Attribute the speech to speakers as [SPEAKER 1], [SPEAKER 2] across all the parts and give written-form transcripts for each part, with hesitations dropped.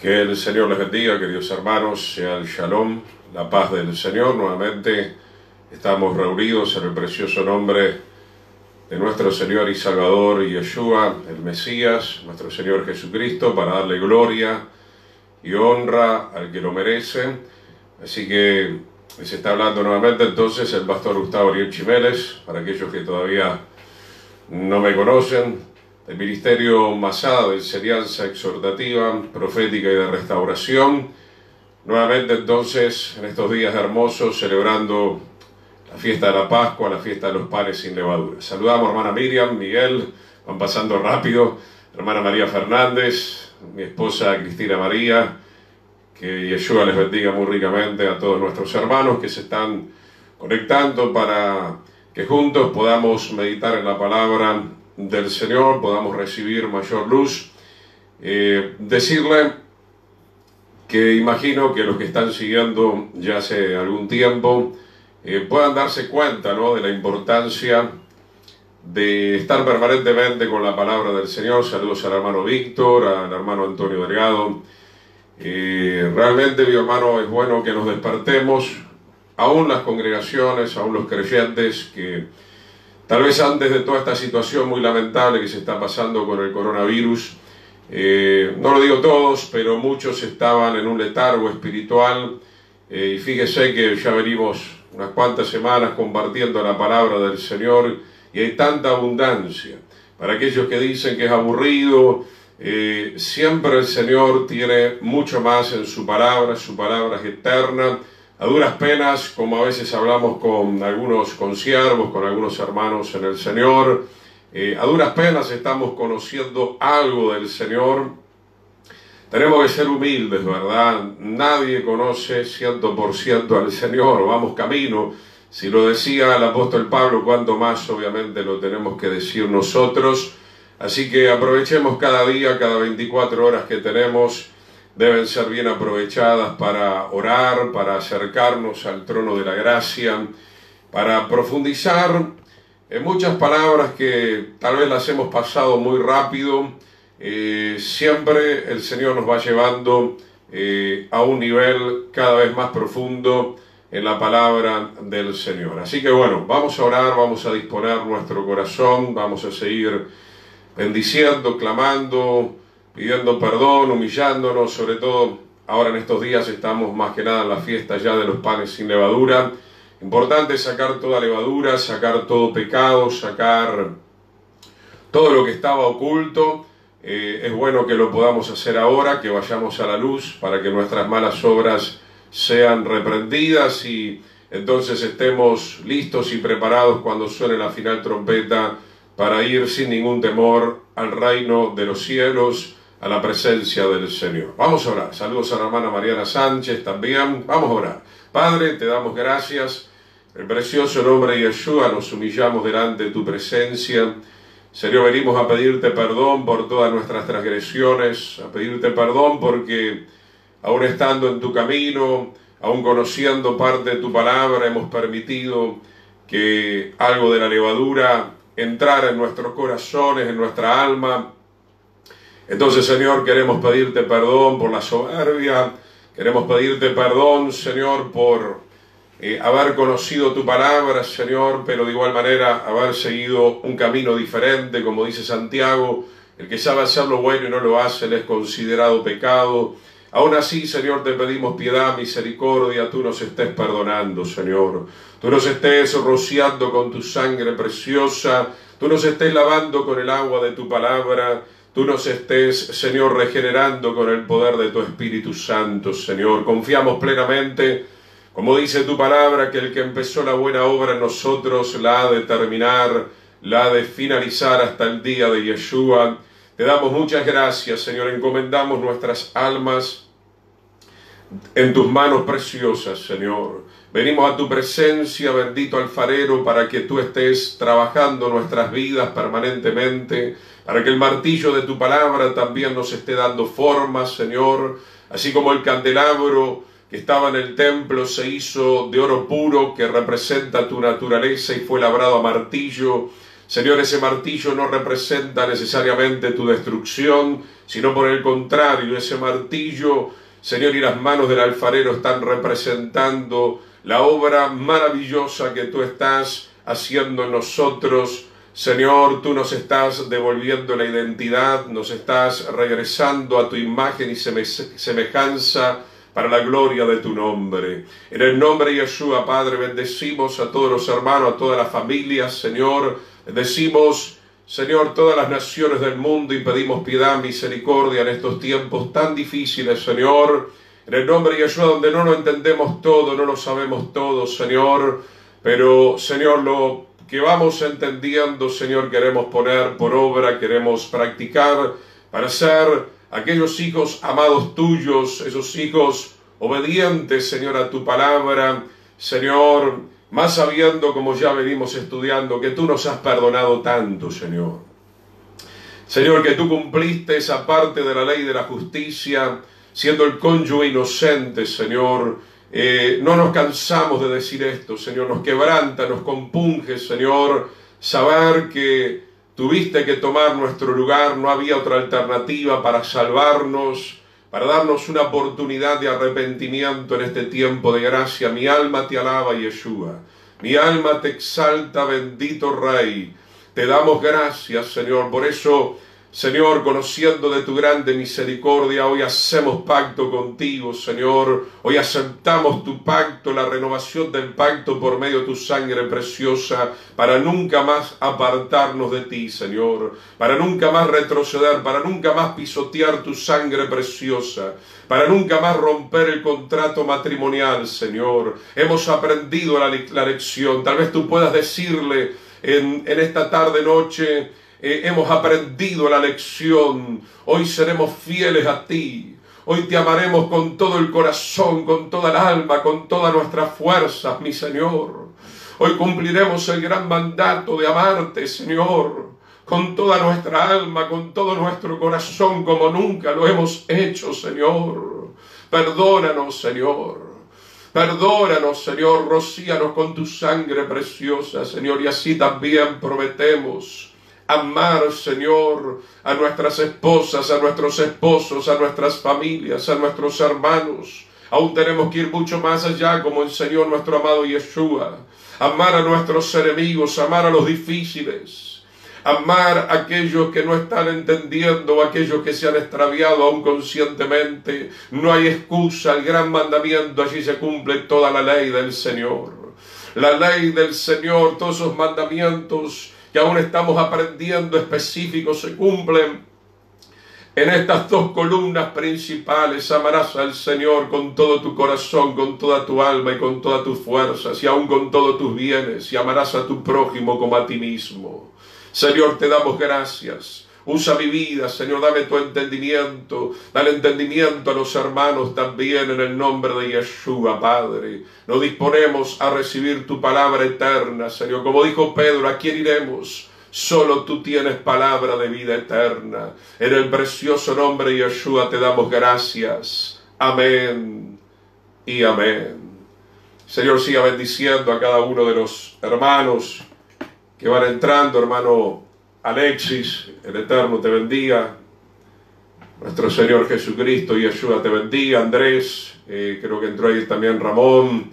[SPEAKER 1] Que el Señor les bendiga, queridos hermanos, sea el Shalom, la paz del Señor. Nuevamente estamos reunidos en el precioso nombre de nuestro Señor y Salvador Yeshua, el Mesías, nuestro Señor Jesucristo, para darle gloria y honra al que lo merece. Así que les está hablando nuevamente entonces el pastor Gustavo Ariel Chimeles, para aquellos que todavía no me conocen, del Ministerio Masada de Enseñanza Exhortativa, Profética y de Restauración. Nuevamente entonces, en estos días hermosos, celebrando la fiesta de la Pascua, la fiesta de los panes sin levadura. Saludamos a hermana Miriam, Miguel, van pasando rápido, hermana María Fernández, mi esposa Cristina María, que Yeshua les bendiga muy ricamente a todos nuestros hermanos que se están conectando para que juntos podamos meditar en la palabra del Señor, podamos recibir mayor luz. Decirle que imagino que los que están siguiendo ya hace algún tiempo puedan darse cuenta, ¿no?, de la importancia de estar permanentemente con la palabra del Señor. Saludos al hermano Víctor, al hermano Antonio Delgado. Realmente, mi hermano, es bueno que nos despertemos, aún las congregaciones, aún los creyentes que tal vez antes de toda esta situación muy lamentable que se está pasando con el coronavirus, no lo digo todos, pero muchos estaban en un letargo espiritual, y fíjese que ya venimos unas cuantas semanas compartiendo la palabra del Señor y hay tanta abundancia. Para aquellos que dicen que es aburrido, siempre el Señor tiene mucho más en su palabra es eterna. A duras penas, como a veces hablamos con algunos consiervos, con algunos hermanos en el Señor, a duras penas estamos conociendo algo del Señor. Tenemos que ser humildes, ¿verdad? Nadie conoce 100% al Señor, vamos camino. Si lo decía el apóstol Pablo, cuánto más obviamente lo tenemos que decir nosotros. Así que aprovechemos cada día, cada 24 horas que tenemos, deben ser bien aprovechadas para orar, para acercarnos al trono de la gracia, para profundizar en muchas palabras que tal vez las hemos pasado muy rápido. Siempre el Señor nos va llevando a un nivel cada vez más profundo en la palabra del Señor. Así que bueno, vamos a orar, vamos a disponer nuestro corazón, vamos a seguir bendiciendo, clamando, pidiendo perdón, humillándonos. Sobre todo ahora en estos días estamos más que nada en la fiesta ya de los panes sin levadura. Importante sacar toda levadura, sacar todo pecado, sacar todo lo que estaba oculto. Es bueno que lo podamos hacer ahora, que vayamos a la luz para que nuestras malas obras sean reprendidas y entonces estemos listos y preparados cuando suene la final trompeta para ir sin ningún temor al reino de los cielos, a la presencia del Señor. Vamos a orar. Saludos a la hermana Mariana Sánchez también. Vamos a orar. Padre, te damos gracias. En el precioso nombre de Yeshua nos humillamos delante de tu presencia. Señor, venimos a pedirte perdón por todas nuestras transgresiones, a pedirte perdón porque aún estando en tu camino, aún conociendo parte de tu palabra, hemos permitido que algo de la levadura entrara en nuestros corazones, en nuestra alma. Entonces, Señor, queremos pedirte perdón por la soberbia, queremos pedirte perdón, Señor, por haber conocido tu palabra, Señor, pero de igual manera haber seguido un camino diferente, como dice Santiago, el que sabe hacer lo bueno y no lo hace, le es considerado pecado. Aún así, Señor, te pedimos piedad, misericordia, tú nos estés perdonando, Señor. Tú nos estés rociando con tu sangre preciosa, tú nos estés lavando con el agua de tu palabra, tú nos estés, Señor, regenerando con el poder de tu Espíritu Santo, Señor. Confiamos plenamente, como dice tu palabra, que el que empezó la buena obra en nosotros la ha de terminar, la ha de finalizar hasta el día de Yeshua. Te damos muchas gracias, Señor. Encomendamos nuestras almas en tus manos preciosas, Señor. Venimos a tu presencia, bendito alfarero, para que tú estés trabajando nuestras vidas permanentemente, para que el martillo de tu palabra también nos esté dando forma, Señor. Así como el candelabro que estaba en el templo se hizo de oro puro, que representa tu naturaleza y fue labrado a martillo. Señor, ese martillo no representa necesariamente tu destrucción, sino por el contrario, ese martillo, Señor, y las manos del alfarero están representando la obra maravillosa que tú estás haciendo en nosotros. Señor, tú nos estás devolviendo la identidad, nos estás regresando a tu imagen y semejanza para la gloria de tu nombre. En el nombre de Yeshua, Padre, bendecimos a todos los hermanos, a todas las familias, Señor. Bendecimos, Señor, todas las naciones del mundo y pedimos piedad, misericordia en estos tiempos tan difíciles, Señor. En el nombre de Yeshua, donde no lo entendemos todo, no lo sabemos todo, Señor. Pero, Señor, lo que vamos entendiendo, Señor, queremos poner por obra, queremos practicar para ser aquellos hijos amados tuyos, esos hijos obedientes, Señor, a tu palabra, Señor, más sabiendo, como ya venimos estudiando, que tú nos has perdonado tanto, Señor. Señor, que tú cumpliste esa parte de la ley de la justicia, siendo el cónyuge inocente, Señor. No nos cansamos de decir esto, Señor, nos quebranta, nos compunge, Señor, saber que tuviste que tomar nuestro lugar, no había otra alternativa para salvarnos, para darnos una oportunidad de arrepentimiento en este tiempo de gracia. Mi alma te alaba, Yeshua. Mi alma te exalta, bendito Rey. Te damos gracias, Señor. Por eso, Señor, conociendo de tu grande misericordia, hoy hacemos pacto contigo, Señor. Hoy aceptamos tu pacto, la renovación del pacto por medio de tu sangre preciosa, para nunca más apartarnos de ti, Señor. Para nunca más retroceder, para nunca más pisotear tu sangre preciosa, para nunca más romper el contrato matrimonial, Señor. Hemos aprendido la lección. Tal vez tú puedas decirle en esta tarde-noche, hemos aprendido la lección. Hoy seremos fieles a ti. Hoy te amaremos con todo el corazón, con toda el alma, con todas nuestras fuerzas, mi Señor. Hoy cumpliremos el gran mandato de amarte, Señor, con toda nuestra alma, con todo nuestro corazón, como nunca lo hemos hecho, Señor. Perdónanos, Señor. Perdónanos, Señor. Rocíanos con tu sangre preciosa, Señor. Y así también prometemos amar, Señor, a nuestras esposas, a nuestros esposos, a nuestras familias, a nuestros hermanos. Aún tenemos que ir mucho más allá, como enseñó nuestro amado Yeshua. Amar a nuestros enemigos, amar a los difíciles, amar a aquellos que no están entendiendo, a aquellos que se han extraviado aún conscientemente. No hay excusa, el gran mandamiento, allí se cumple toda la ley del Señor. La ley del Señor, todos esos mandamientos que aún estamos aprendiendo específicos, se cumplen en estas dos columnas principales. Amarás al Señor con todo tu corazón, con toda tu alma y con todas tus fuerzas, y aún con todos tus bienes, y amarás a tu prójimo como a ti mismo. Señor, te damos gracias. Usa mi vida, Señor, dame tu entendimiento, dale entendimiento a los hermanos también en el nombre de Yeshua, Padre. Nos disponemos a recibir tu palabra eterna, Señor. Como dijo Pedro, ¿a quién iremos? Solo tú tienes palabra de vida eterna. En el precioso nombre de Yeshua te damos gracias. Amén y amén. Señor, siga bendiciendo a cada uno de los hermanos que van entrando. Hermano Alexis, el Eterno te bendiga. Nuestro Señor Jesucristo, Yeshua, te bendiga. Andrés, creo que entró ahí también Ramón.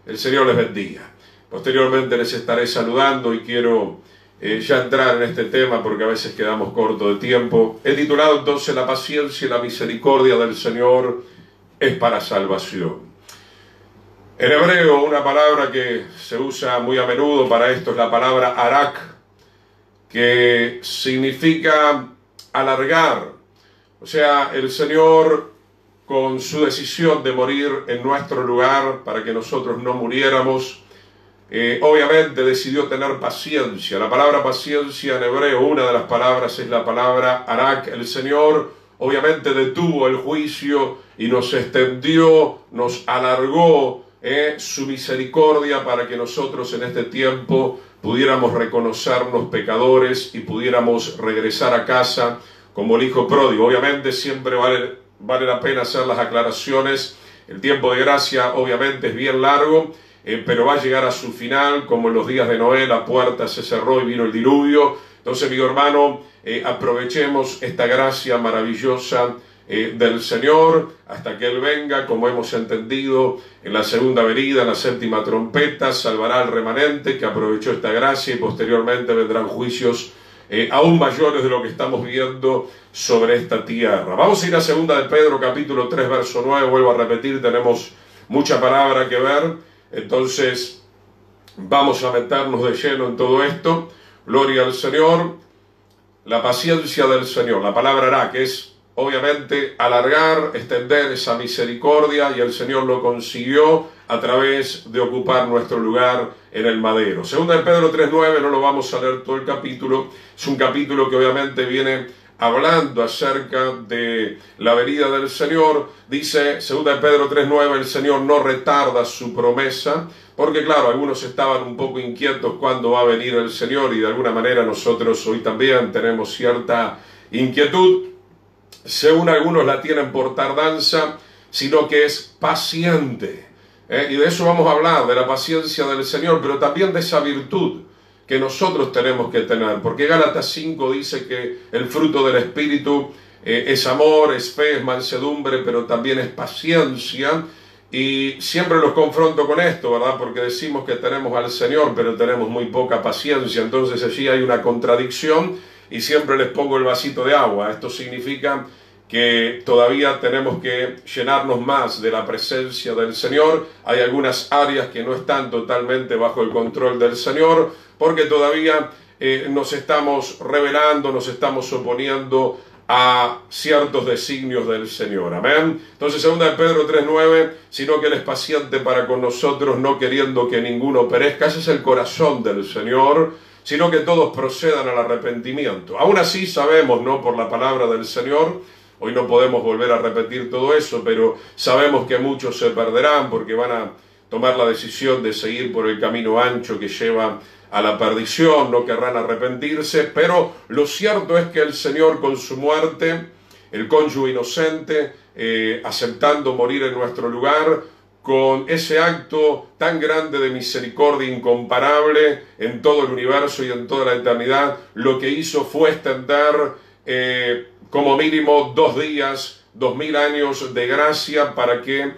[SPEAKER 1] El Señor les bendiga. Posteriormente les estaré saludando y quiero ya entrar en este tema porque a veces quedamos cortos de tiempo. He titulado entonces: la paciencia y la misericordia del Señor es para salvación. En hebreo, una palabra que se usa muy a menudo para esto es la palabra arak, que significa alargar. O sea, el Señor, con su decisión de morir en nuestro lugar para que nosotros no muriéramos, obviamente decidió tener paciencia. La palabra paciencia en hebreo, una de las palabras es la palabra arak. El Señor obviamente detuvo el juicio y nos extendió, nos alargó su misericordia para que nosotros en este tiempo pudiéramos reconocernos pecadores y pudiéramos regresar a casa como el hijo pródigo. Obviamente siempre vale la pena hacer las aclaraciones. El tiempo de gracia obviamente es bien largo pero va a llegar a su final, como en los días de Noé, la puerta se cerró y vino el diluvio. Entonces, amigo hermano, aprovechemos esta gracia maravillosa del Señor hasta que Él venga, como hemos entendido en la segunda venida, en la séptima trompeta, salvará al remanente que aprovechó esta gracia y posteriormente vendrán juicios aún mayores de lo que estamos viendo sobre esta tierra. Vamos a ir a segunda de Pedro capítulo 3 verso 9, vuelvo a repetir, tenemos mucha palabra que ver, entonces vamos a meternos de lleno en todo esto. Gloria al Señor. La paciencia del Señor, la palabra hará, que es obviamente alargar, extender esa misericordia, y el Señor lo consiguió a través de ocupar nuestro lugar en el madero. Segunda de Pedro 3:9, no lo vamos a leer todo el capítulo, es un capítulo que obviamente viene hablando acerca de la venida del Señor. Dice segunda de Pedro 3:9, el Señor no retarda su promesa, porque claro, algunos estaban un poco inquietos cuándo va a venir el Señor, y de alguna manera nosotros hoy también tenemos cierta inquietud. Según algunos la tienen por tardanza, sino que es paciente. Y de eso vamos a hablar, de la paciencia del Señor, pero también de esa virtud que nosotros tenemos que tener, porque Gálatas 5 dice que el fruto del Espíritu es amor, es fe, es mansedumbre, pero también es paciencia. Y siempre los confronto con esto, ¿verdad? Porque decimos que tenemos al Señor, pero tenemos muy poca paciencia. Entonces allí hay una contradicción y siempre les pongo el vasito de agua. Esto significa que todavía tenemos que llenarnos más de la presencia del Señor. Hay algunas áreas que no están totalmente bajo el control del Señor, porque todavía nos estamos rebelando, nos estamos oponiendo a ciertos designios del Señor. Amén. Entonces, segunda de Pedro 3:9, sino que Él es paciente para con nosotros, no queriendo que ninguno perezca. Ese es el corazón del Señor, sino que todos procedan al arrepentimiento. Aún así sabemos, ¿no?, por la palabra del Señor, hoy no podemos volver a repetir todo eso, pero sabemos que muchos se perderán porque van a tomar la decisión de seguir por el camino ancho que lleva a la perdición, no querrán arrepentirse. Pero lo cierto es que el Señor, con su muerte, el cónyuge inocente, aceptando morir en nuestro lugar, con ese acto tan grande de misericordia incomparable en todo el universo y en toda la eternidad, lo que hizo fue extender como mínimo 2 días, 2000 años de gracia, para que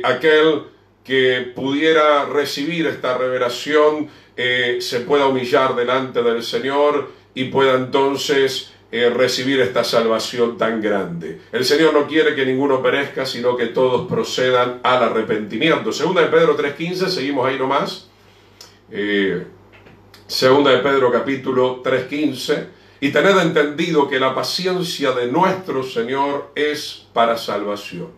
[SPEAKER 1] aquel que pudiera recibir esta revelación se pueda humillar delante del Señor y pueda entonces recibir esta salvación tan grande. El Señor no quiere que ninguno perezca, sino que todos procedan al arrepentimiento. Segunda de Pedro 3:15, seguimos ahí nomás. Segunda de Pedro capítulo 3:15, y tened entendido que la paciencia de nuestro Señor es para salvación.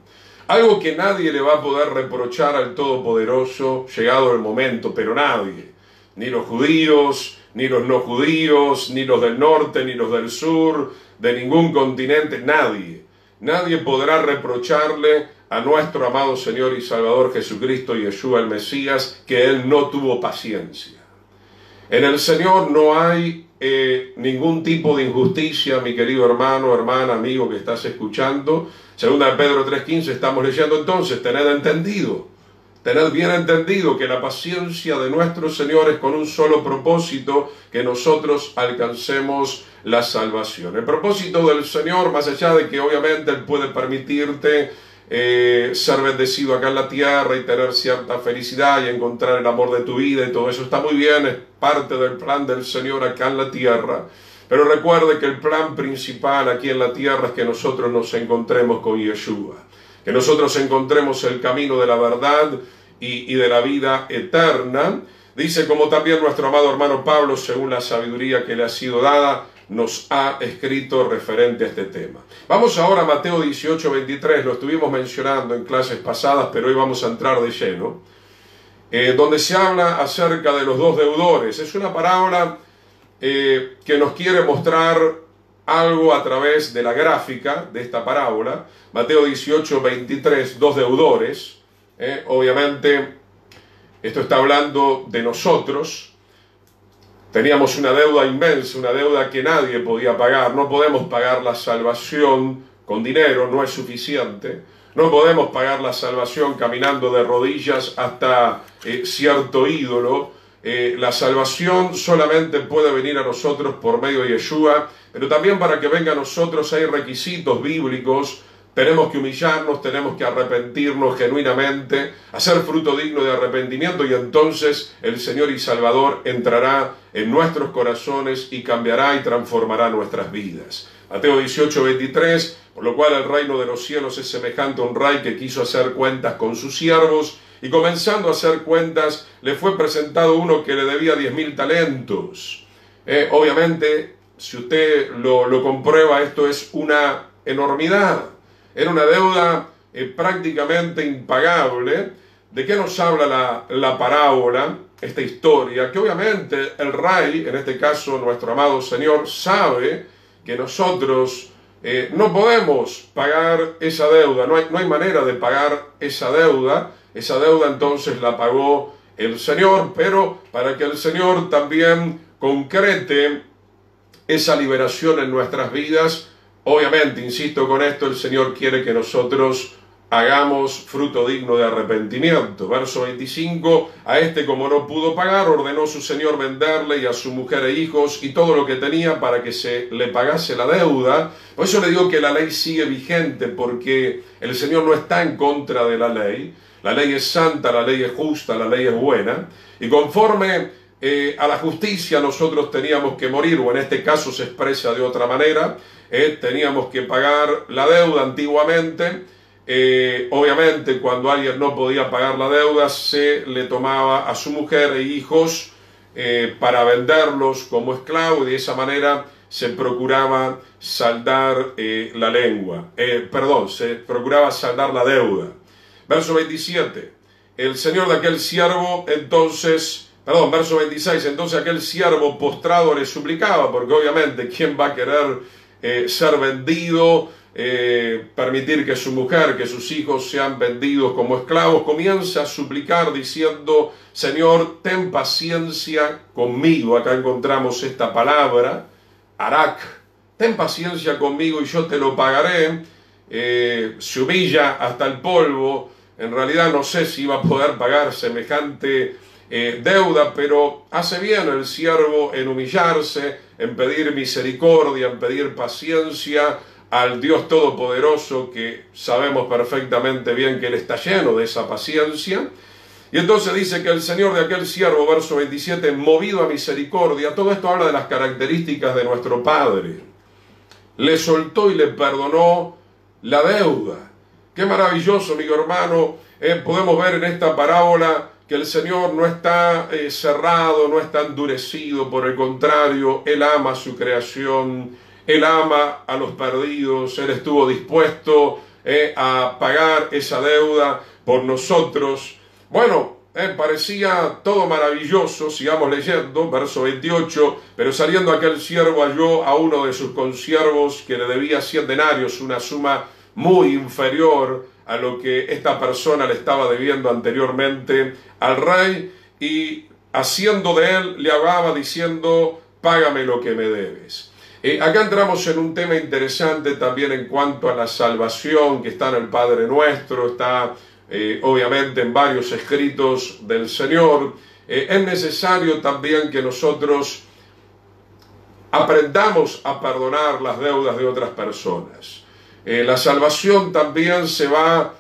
[SPEAKER 1] Algo que nadie le va a poder reprochar al Todopoderoso llegado el momento, pero nadie, ni los judíos, ni los no judíos, ni los del norte, ni los del sur, de ningún continente, nadie podrá reprocharle a nuestro amado Señor y Salvador Jesucristo, Yeshua el Mesías, que Él no tuvo paciencia. En el Señor no hay ningún tipo de injusticia, mi querido hermano, hermana, amigo que estás escuchando. Segunda de Pedro 3:15 estamos leyendo entonces, tened bien entendido que la paciencia de nuestro Señor es con un solo propósito, que nosotros alcancemos la salvación. El propósito del Señor, más allá de que obviamente Él puede permitirte ser bendecido acá en la tierra y tener cierta felicidad y encontrar el amor de tu vida, y todo eso está muy bien, es parte del plan del Señor acá en la tierra. Pero recuerde que el plan principal aquí en la tierra es que nosotros nos encontremos con Yeshua, que nosotros encontremos el camino de la verdad y de la vida eterna. Dice, como también nuestro amado hermano Pablo, según la sabiduría que le ha sido dada, nos ha escrito referente a este tema. Vamos ahora a Mateo 18:23, lo estuvimos mencionando en clases pasadas, pero hoy vamos a entrar de lleno, donde se habla acerca de los 2 deudores. Es una parábola que nos quiere mostrar algo a través de la gráfica de esta parábola. Mateo 18:23, 2 deudores. Obviamente esto está hablando de nosotros. Teníamos una deuda inmensa, una deuda que nadie podía pagar. No podemos pagar la salvación con dinero, no es suficiente. No podemos pagar la salvación caminando de rodillas hasta cierto ídolo. La salvación solamente puede venir a nosotros por medio de Yeshua, pero también para que venga a nosotros hay requisitos bíblicos. Tenemos que humillarnos, tenemos que arrepentirnos genuinamente, hacer fruto digno de arrepentimiento, y entonces el Señor y Salvador entrará en nuestros corazones y cambiará y transformará nuestras vidas. Mateo 18:23, por lo cual el reino de los cielos es semejante a un rey que quiso hacer cuentas con sus siervos, y comenzando a hacer cuentas, le fue presentado uno que le debía 10.000 talentos. Obviamente, si usted lo comprueba, esto es una enormidad. Era una deuda prácticamente impagable. ¿De qué nos habla la parábola, esta historia? Que obviamente el rey, en este caso nuestro amado Señor, sabe que nosotros no podemos pagar esa deuda, no hay manera de pagar esa deuda. Esa deuda entonces la pagó el Señor, pero para que el Señor también concrete esa liberación en nuestras vidas, obviamente, insisto con esto, el Señor quiere que nosotros hagamos fruto digno de arrepentimiento. Verso 25, a este como no pudo pagar, ordenó su Señor venderle y a su mujer e hijos y todo lo que tenía para que se le pagase la deuda. Por eso le digo que la ley sigue vigente, porque el Señor no está en contra de la ley. La ley es santa, la ley es justa, la ley es buena, y conforme a la justicia nosotros teníamos que morir, o en este caso se expresa de otra manera, teníamos que pagar la deuda antiguamente. Obviamente cuando alguien no podía pagar la deuda, se le tomaba a su mujer e hijos para venderlos como esclavos, y de esa manera se procuraba saldar se procuraba saldar la deuda. Verso 27, el señor de aquel siervo verso 26, entonces aquel siervo postrado le suplicaba, porque obviamente ¿quién va a querer ser vendido, permitir que su mujer, que sus hijos sean vendidos como esclavos? Comienza a suplicar diciendo: Señor, ten paciencia conmigo. Acá encontramos esta palabra, arak, ten paciencia conmigo y yo te lo pagaré. Se humilla hasta el polvo. En realidad no sé si iba a poder pagar semejante deuda, pero hace bien el siervo en humillarse, en pedir misericordia, en pedir paciencia al Dios Todopoderoso, que sabemos perfectamente bien que Él está lleno de esa paciencia. Y entonces dice que el Señor de aquel siervo, verso 27, movido a misericordia, todo esto habla de las características de nuestro Padre, le soltó y le perdonó la deuda. Qué maravilloso, amigo hermano. Podemos ver en esta parábola que el Señor no está cerrado, no está endurecido, por el contrario, Él ama su creación, Él ama a los perdidos, Él estuvo dispuesto a pagar esa deuda por nosotros. Bueno, parecía todo maravilloso. Sigamos leyendo, verso 28, pero saliendo aquel siervo halló a uno de sus consiervos que le debía 100 denarios, una suma muy inferior a lo que esta persona le estaba debiendo anteriormente al rey, y haciendo de él le hablaba diciendo: págame lo que me debes. Acá entramos en un tema interesante también en cuanto a la salvación, que está en el Padre Nuestro, está obviamente en varios escritos del Señor. Es necesario también que nosotros aprendamos a perdonar las deudas de otras personas. La salvación también se va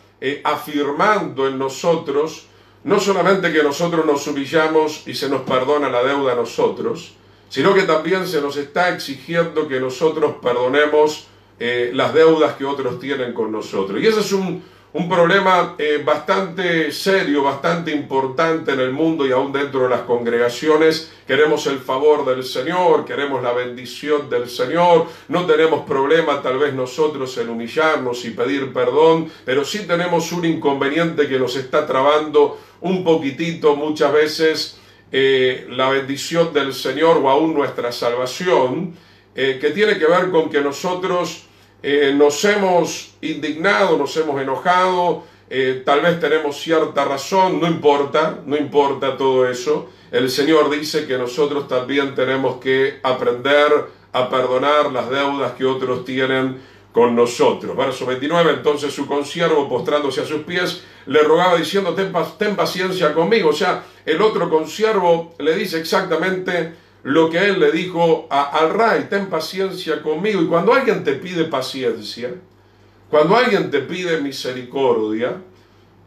[SPEAKER 1] afirmando en nosotros, no solamente que nosotros nos humillamos y se nos perdona la deuda a nosotros, sino que también se nos está exigiendo que nosotros perdonemos las deudas que otros tienen con nosotros. Y ese es un problema bastante serio, bastante importante en el mundo y aún dentro de las congregaciones. Queremos el favor del Señor, queremos la bendición del Señor, no tenemos problema tal vez nosotros en humillarnos y pedir perdón, pero sí tenemos un inconveniente que nos está trabando un poquitito muchas veces la bendición del Señor o aún nuestra salvación, que tiene que ver con que nosotros nos hemos indignado, nos hemos enojado, tal vez tenemos cierta razón, no importa todo eso. El Señor dice que nosotros también tenemos que aprender a perdonar las deudas que otros tienen con nosotros. Verso 29, entonces su consiervo, postrándose a sus pies, le rogaba diciendo, ten paciencia conmigo. O sea, el otro consiervo le dice exactamente lo que él le dijo al rey, ten paciencia conmigo. Y cuando alguien te pide paciencia, cuando alguien te pide misericordia,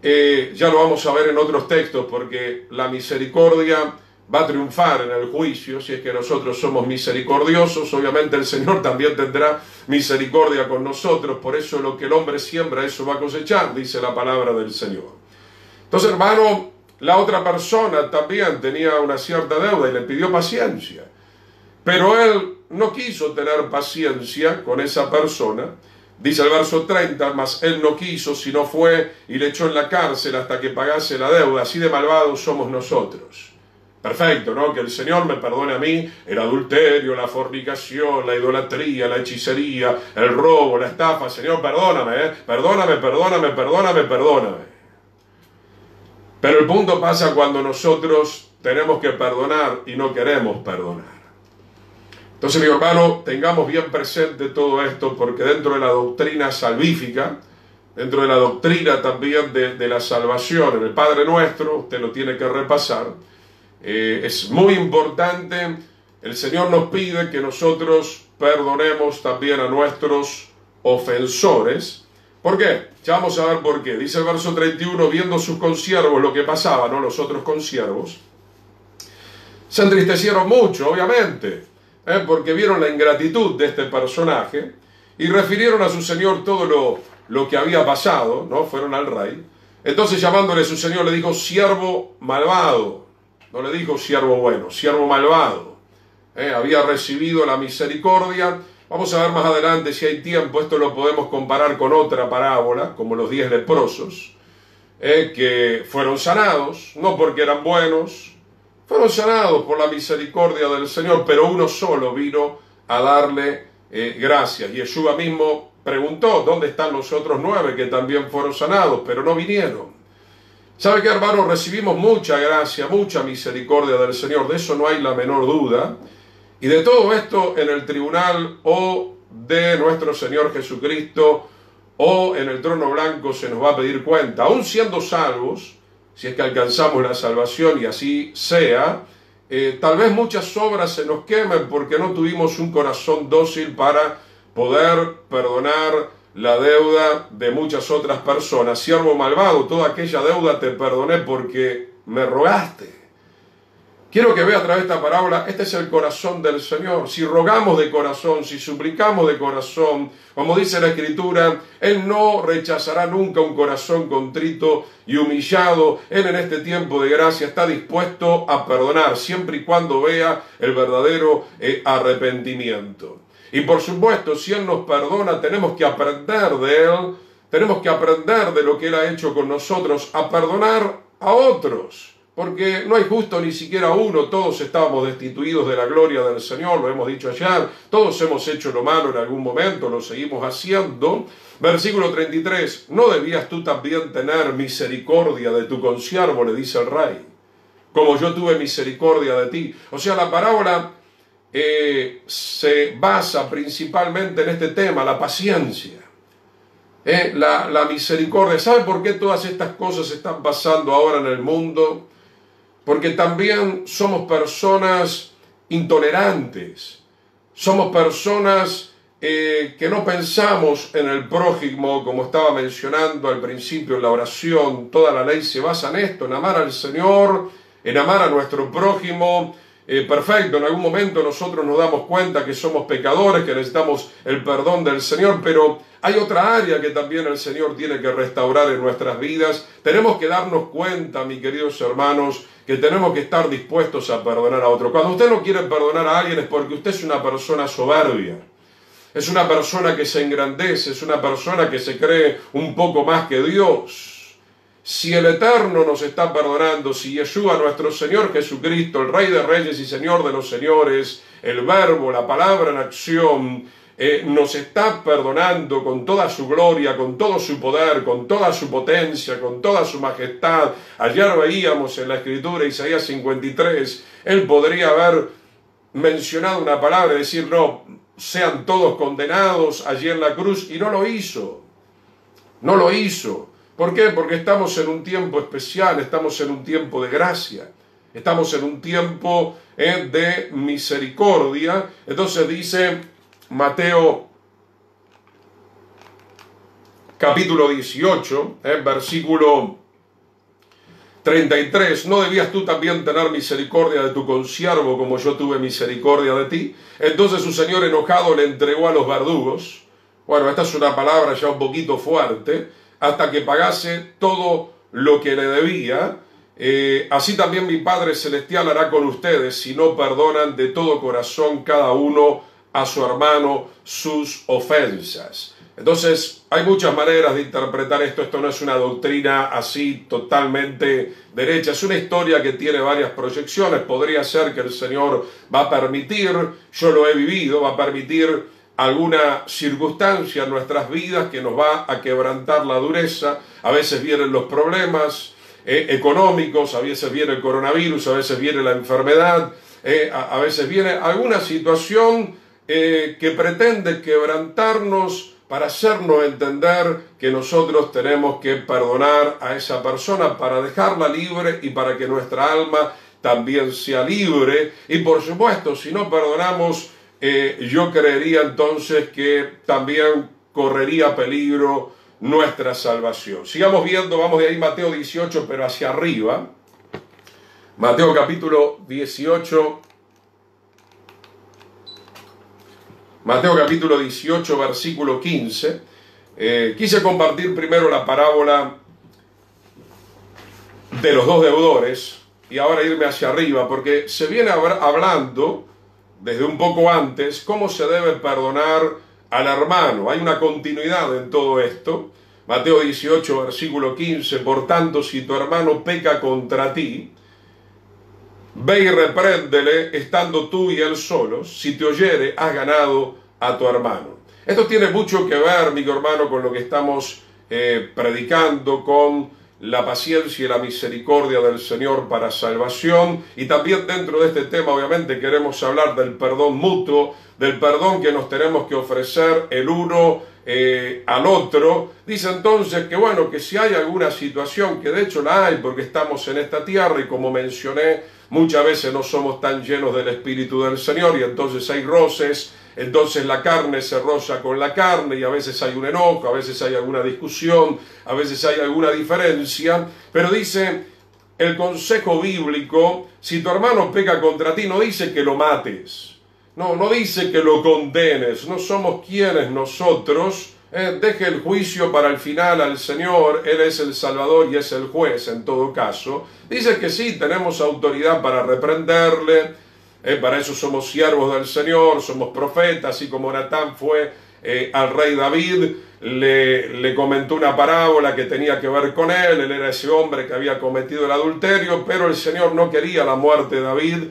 [SPEAKER 1] ya lo vamos a ver en otros textos, porque la misericordia va a triunfar en el juicio. Si es que nosotros somos misericordiosos, obviamente el Señor también tendrá misericordia con nosotros. Por eso lo que el hombre siembra, eso va a cosechar, dice la palabra del Señor. Entonces, hermano, la otra persona también tenía una cierta deuda y le pidió paciencia, pero él no quiso tener paciencia con esa persona. Dice el verso 30, mas él no quiso, sino fue y le echó en la cárcel hasta que pagase la deuda. Así de malvados somos nosotros. Perfecto, ¿no? Que el Señor me perdone a mí el adulterio, la fornicación, la idolatría, la hechicería, el robo, la estafa. Señor, perdóname, perdóname. Pero el punto pasa cuando nosotros tenemos que perdonar y no queremos perdonar. Entonces, mi hermano, tengamos bien presente todo esto, porque dentro de la doctrina salvífica, dentro de la doctrina también de la salvación, en el Padre Nuestro, usted lo tiene que repasar, es muy importante. El Señor nos pide que nosotros perdonemos también a nuestros ofensores. ¿Por qué? Ya vamos a ver por qué. Dice el verso 31, viendo sus consiervos lo que pasaba, ¿no? Los otros consiervos se entristecieron mucho, obviamente, porque vieron la ingratitud de este personaje y refirieron a su señor todo lo que había pasado, ¿no? Fueron al rey. Entonces, llamándole a su señor, le dijo, siervo malvado. No le dijo siervo bueno, siervo malvado. Había recibido la misericordia. Vamos a ver más adelante, si hay tiempo, esto lo podemos comparar con otra parábola, como los 10 leprosos, que fueron sanados, no porque eran buenos, fueron sanados por la misericordia del Señor, pero uno solo vino a darle gracias. Y Yeshua mismo preguntó, ¿dónde están los otros 9 que también fueron sanados? Pero no vinieron. ¿Sabe qué, hermano? Recibimos mucha gracia, mucha misericordia del Señor, de eso no hay la menor duda. Y de todo esto en el tribunal o de nuestro Señor Jesucristo o en el trono blanco se nos va a pedir cuenta. Aún siendo salvos, si es que alcanzamos la salvación y así sea, tal vez muchas obras se nos quemen porque no tuvimos un corazón dócil para poder perdonar la deuda de muchas otras personas. Siervo malvado, toda aquella deuda te perdoné porque me rogaste. Quiero que vea a través de esta parábola, este es el corazón del Señor. Si rogamos de corazón, si suplicamos de corazón, como dice la Escritura, Él no rechazará nunca un corazón contrito y humillado. Él en este tiempo de gracia está dispuesto a perdonar, siempre y cuando vea el verdadero arrepentimiento. Y por supuesto, si Él nos perdona, tenemos que aprender de Él, tenemos que aprender de lo que Él ha hecho con nosotros, a perdonar a otros. Porque no hay justo ni siquiera uno, todos estábamos destituidos de la gloria del Señor, lo hemos dicho ayer, todos hemos hecho lo malo en algún momento, lo seguimos haciendo. Versículo 33, ¿no debías tú también tener misericordia de tu consiervo?, le dice el rey, como yo tuve misericordia de ti. O sea, la parábola se basa principalmente en este tema, la paciencia, la misericordia. ¿Sabe por qué todas estas cosas están pasando ahora en el mundo? Porque también somos personas intolerantes, somos personas que no pensamos en el prójimo, como estaba mencionando al principio en la oración. Toda la ley se basa en esto, en amar al Señor, en amar a nuestro prójimo. Perfecto, en algún momento nosotros nos damos cuenta que somos pecadores, que necesitamos el perdón del Señor, pero hay otra área que también el Señor tiene que restaurar en nuestras vidas. Tenemos que darnos cuenta, mis queridos hermanos, que tenemos que estar dispuestos a perdonar a otro. Cuando usted no quiere perdonar a alguien es porque usted es una persona soberbia, es una persona que se engrandece, es una persona que se cree un poco más que Dios. Si el Eterno nos está perdonando, si Yeshua, nuestro Señor Jesucristo, el Rey de Reyes y Señor de los Señores, el Verbo, la palabra en acción, nos está perdonando con toda su gloria, con todo su poder, con toda su potencia, con toda su majestad. Ayer veíamos en la Escritura, Isaías 53, Él podría haber mencionado una palabra y decir, no, sean todos condenados allí en la cruz, y no lo hizo. No lo hizo. ¿Por qué? Porque estamos en un tiempo especial, estamos en un tiempo de gracia, estamos en un tiempo de misericordia. Entonces dice Mateo capítulo 18, versículo 33, ¿no debías tú también tener misericordia de tu consiervo como yo tuve misericordia de ti? Entonces su señor enojado le entregó a los verdugos. Bueno, esta es una palabra ya un poquito fuerte, hasta que pagase todo lo que le debía. Así también mi Padre Celestial hará con ustedes si no perdonan de todo corazón cada uno a su hermano sus ofensas. Entonces, hay muchas maneras de interpretar esto. Esto no es una doctrina así totalmente derecha. Es una historia que tiene varias proyecciones. Podría ser que el Señor va a permitir, yo lo he vivido, va a permitir alguna circunstancia en nuestras vidas que nos va a quebrantar la dureza. A veces vienen los problemas económicos, a veces viene el coronavirus, a veces viene la enfermedad, a veces viene alguna situación que pretende quebrantarnos para hacernos entender que nosotros tenemos que perdonar a esa persona para dejarla libre y para que nuestra alma también sea libre. Y por supuesto, si no perdonamos, yo creería entonces que también correría peligro nuestra salvación. Sigamos viendo, vamos de ahí Mateo 18, pero hacia arriba. Mateo capítulo 18. Mateo capítulo 18, versículo 15. Quise compartir primero la parábola de los dos deudores y ahora irme hacia arriba, porque se viene hablando desde un poco antes cómo se debe perdonar al hermano. Hay una continuidad en todo esto. Mateo 18, versículo 15. Por tanto, si tu hermano peca contra ti, ve y repréndele estando tú y él solos. Si te oyere, has ganado a tu hermano. Esto tiene mucho que ver, amigo hermano, con lo que estamos predicando, con la paciencia y la misericordia del Señor para salvación. Y también dentro de este tema, obviamente, queremos hablar del perdón mutuo, del perdón que nos tenemos que ofrecer el uno al otro. Dice entonces que bueno, que si hay alguna situación, que de hecho la hay porque estamos en esta tierra y como mencioné, muchas veces no somos tan llenos del Espíritu del Señor y entonces hay roces, entonces la carne se roza con la carne y a veces hay un enojo, a veces hay alguna discusión, a veces hay alguna diferencia, pero dice el consejo bíblico, si tu hermano peca contra ti, no dice que lo mates, no dice que lo condenes, no somos quienes nosotros, deje el juicio para el final al Señor, Él es el Salvador y es el juez en todo caso. Dice que sí, tenemos autoridad para reprenderle, para eso somos siervos del Señor, somos profetas, así como Natán fue al rey David, le comentó una parábola que tenía que ver con él era ese hombre que había cometido el adulterio, pero el Señor no quería la muerte de David,